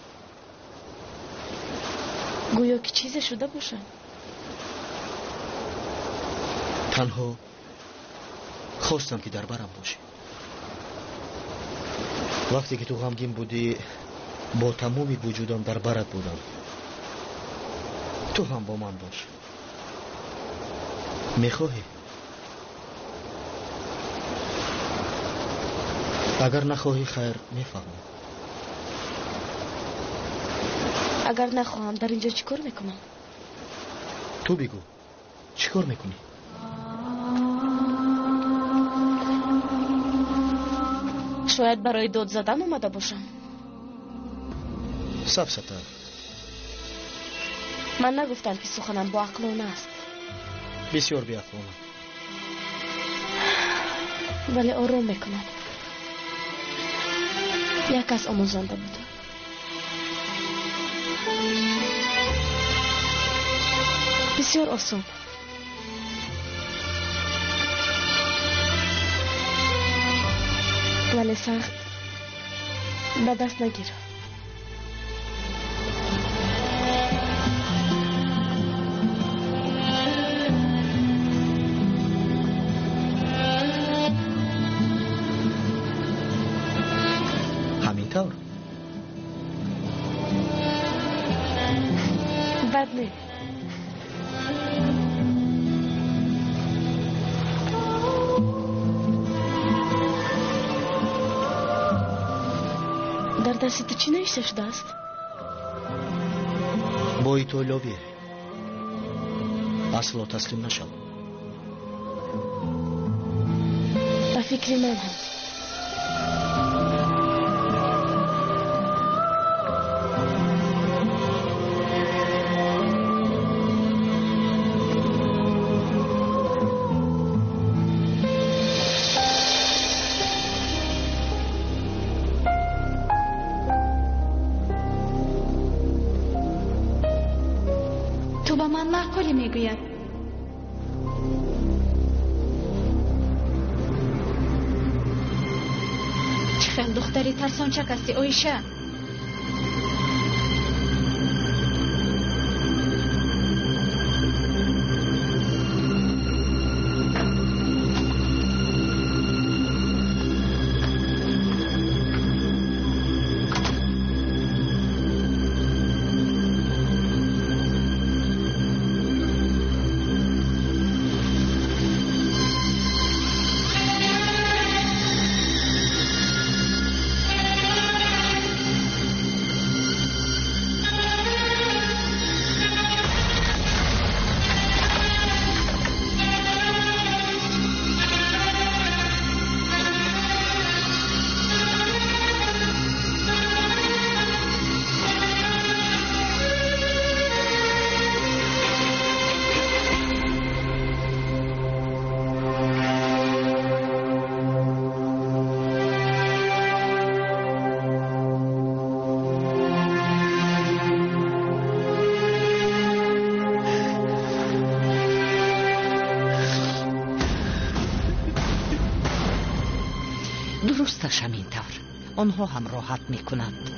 گویا که چیزی شده باشه. تنها خواستم که در برم باشی. وقتی که تو غمگین بودی با تمامی وجودم در برت بودم. تو هم با من باش. میخواهی؟ اگر نخواهی خیر میفهمم. اگر نخواهم در اینجا چیکار میکنم؟ تو بگو چیکار میکنی؟ شاید برای داد زدن اومده باشم. سفسطه من نگفتم که سخنم با عقلانه است. بسیار بی‌عقلانه. ولی آروم میکنم. یک کس آموزنده بود. بسیار آسان. ولی سخت به دست نگیره. همینطور بد نه. در دست تو چی نوشته شده است؟ بوی تو لوبی اصلا تسلیم نشم. به فکر من هم. تو با من معقولی میگوید. چه خیلی دختری ترسانچک هستی اویشه. درستش همینطور. آنها هم راحت میکنند.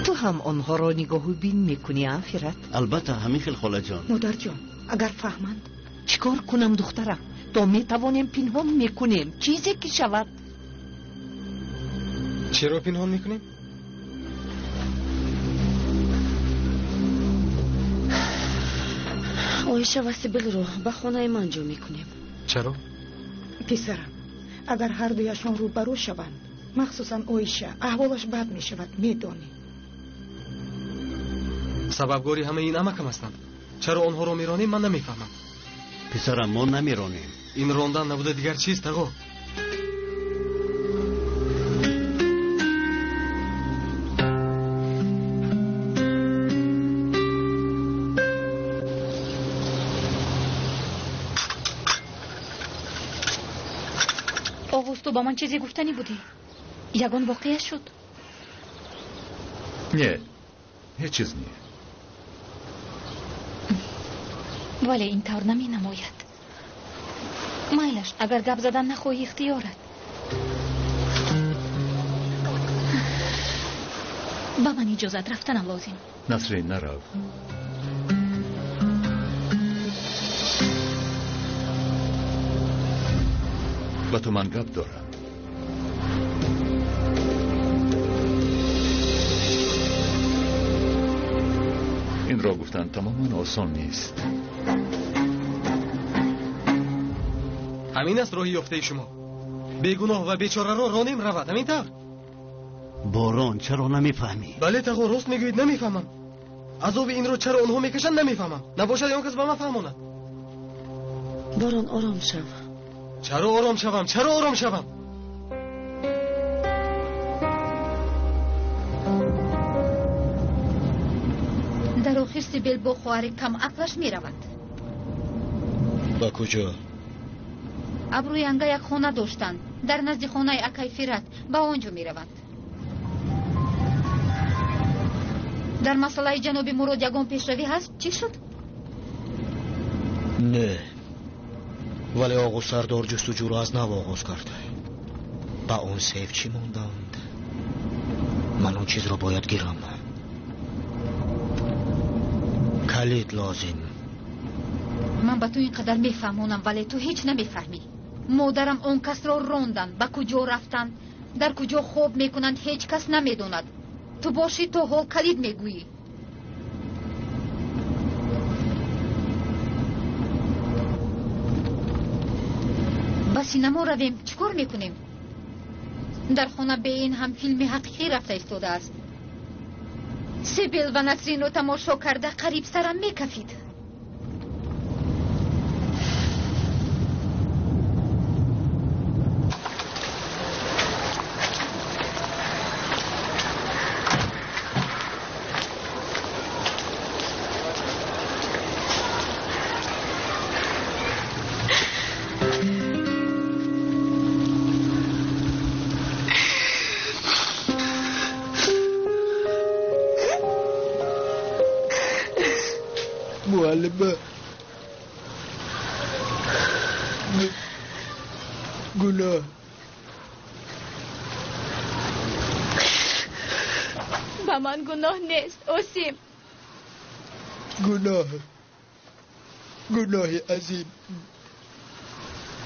تو هم آنها را نگاه و بین میکنی افیرت؟ البته همین خیلی خاله جان. مادر جان اگر فهمند چیکار کنم دخترم؟ تا میتوانیم پنهان میکنیم چیزی که شود. چرا پنهان میکنیم؟ آیشه و سیبل رو به خانه من جا میکنیم. چرا؟ پسرم اگر هر دویشان روبرو شوند مخصوصا اویشه احوالش بد می شود میدانی. سببگاری همه این امکم هستند. چرا آنها رو میرانیم من نمیفهمم. پسرم ما نمیرانیم. این راندن نبوده دیگر چیست آقا؟ آغوز تو با من چیزی گفتنی بودی؟ یگان واقعه شد؟ نه هیچ چیز نیه. ولی این طور نمی نماید. مایلش اگر گپ زدن نخواهی اختیارت. با من اجازت رفتنم لازم. نسرین نرو. با تو من گپ دارم. این را گفتن تماما آسان نیست. همین است راهی یافته شما. بیگناه و بیچاره را رانیم رود همین طور. باران چرا نمیفهمی؟ بله تقا راست میگویید نمیفهمم. عذاب این رو چرا اونها میکشن نمیفهمم. نباشد اون کس به من فهماند. باران آرام شو. چرا آرام شوم؟ چرا آرام شوم؟ سیبل با خواهر کم عقلش می رود. با کجا؟ ابروی انگا یک خانه داشتند. در نزد خانه اکای فرات با آنجا می روند. در مسئله جناب مراد یگان پیشروی هست؟ چی شد؟ نه، ولی آقا سردار جستجو رو از نو آغاز کرده. با اون سیف چی موندند؟ من اون چیز رو باید گیرم. کلید لازم. من با تو اینقدر میفهمونم ولی تو هیچ نمیفهمی. مادرم اون کس را روندن، با کجا رفتن، در کجا خواب میکنند هیچ کس نمیدوند. تو باشی تو حال کلید میگویی. با سینما رویم چیکار میکنیم؟ در خانه به این هم فیلم حقیقی رفته استوده است. سیبل و نسرین رو تماشا کرده قریب سرم میکفید. معلمه گناه با من گناه نیست اوسیم. گناه عظیم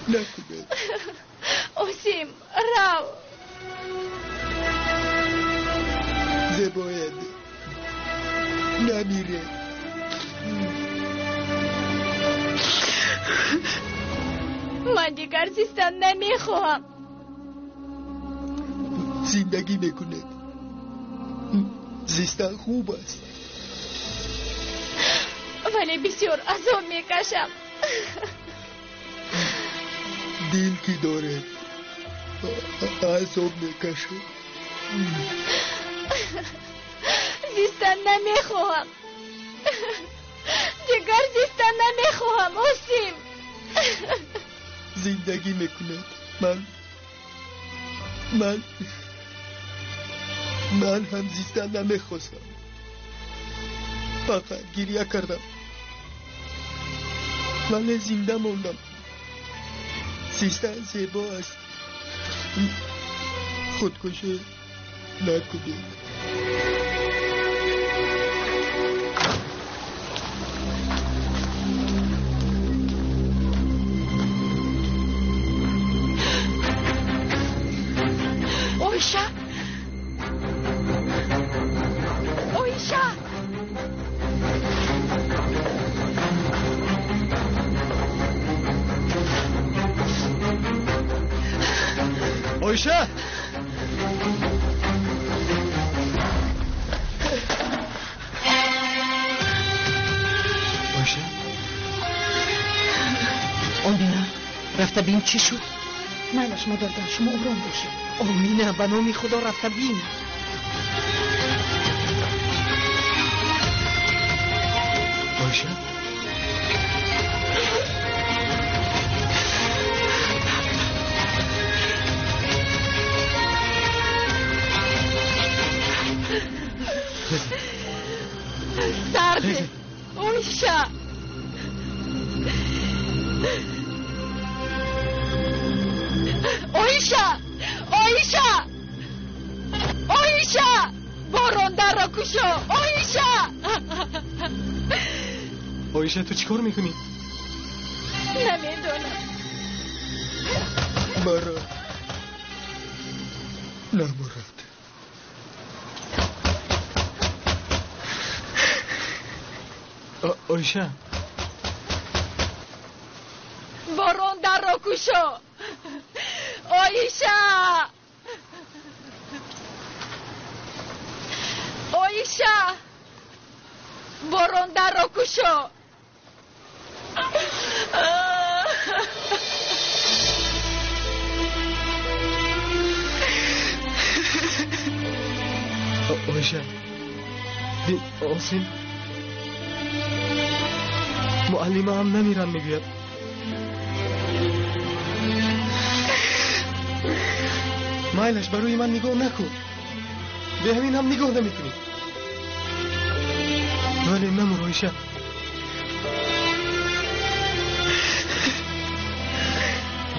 نکنه. اوسیم راو زباید نمیره. من دیگر زیستن نمیخواهم. زندگی میکنه. زیستن خوب است ولی بسیار عذاب میکشم. دل کی داره عذاب میکشه. زیستن نمیخواهم. دیگر زیستن نمیخواهم اوسیم. زندگی میکنه. من هم زیستن نمیخواستم. فقط گریه کردم ولی زنده موندم. زیستن زیبا است. خودکشی نکنید. اویشه آمینه رفته بین چی شد؟ مایلش مادر جان شما آرام باشید. آمینه به نام خدا رفته بین. اویشه سرده اویشه بارون در را کشو. اویشه تو چیکار میکنی؟ نمیدونم. مرا نمرد. اویشه بارون در را کشو. اویشه بارون در را کشو. اویشه اوسیم معلمه هم نمیرن میگوید مایلش بروی من نگاه نکن به همین هم نگاه نمیکنی ولی نمرویشه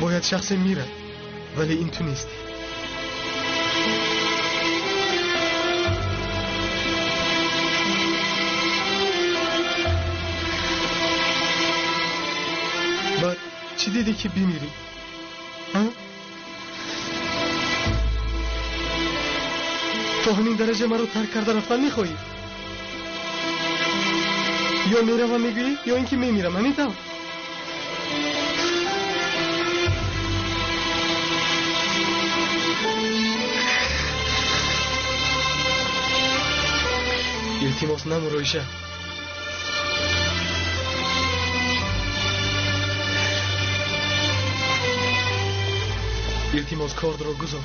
باید شخص میره ولی این تو نیست بعد چی دیدی که بمیری؟ تو همین درجه من رو ترک کرده رفتن میخوایی؟ یا میرم و میگویی یا اینکه میمیرم همین طور التماس نمرویشه التماس کار رو گذار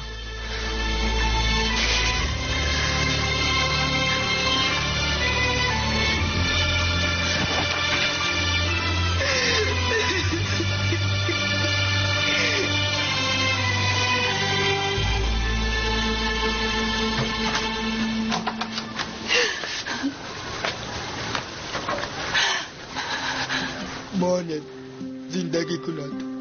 ماند زندگی کند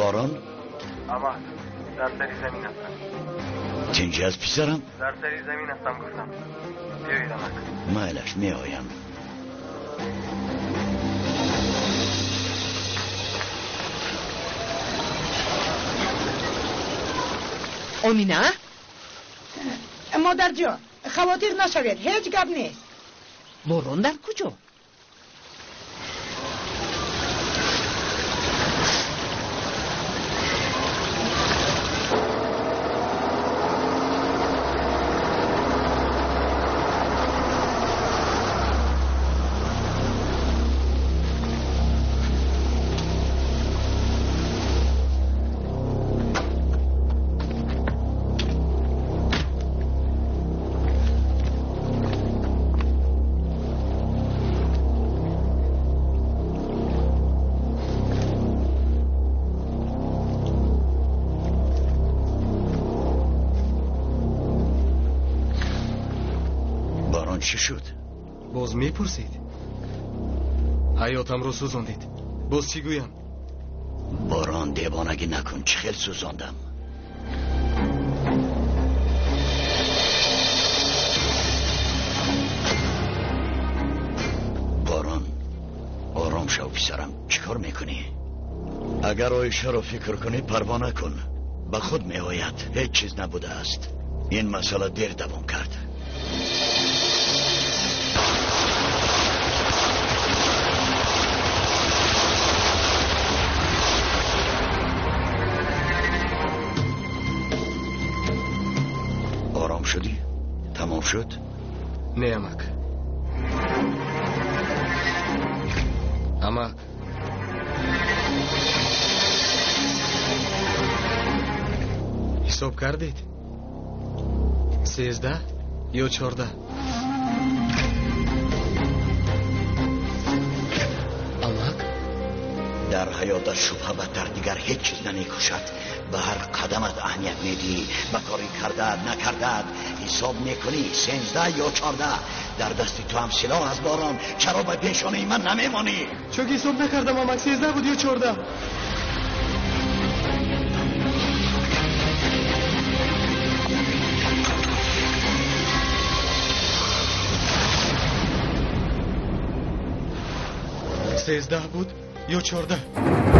باران اما در سری زمین هستم چنجی از پیسرم؟ در سری زمین هستم گفتم بیایید آمد مایلش می آیم امینه مادر جان خواطر نشوید هیچ گپ نیست باران در کجا؟ چی شد؟ باز میپرسید حیاتم رو سوزاندید باز چی گویم؟ باران دیوانگی نکن چه خیل سوزاندم آرام شو پسرم. چیکار میکنی؟ اگر آیشه رو فکر کنی پروا نکن. به خود میآید. هیچ چیز نبوده است. این مسئله دیر دوام کرد. آرام شدی؟ تمام شد؟ نه امک. امک حساب کردید؟ 13 یا 14؟ امک در حیاتت شبه بدتر دیگر هیچ چیز نمیکشد. به هر قدمت اهمیت میدی. به کاری کردت نکردت حساب میکنی. 13 یا 14. در دستی تو هم سلاح از باران. چرا به پیشانه من نمیمانی؟ چون که حساب نکردم امک. 13 بود یا 14؟ بود یا 14؟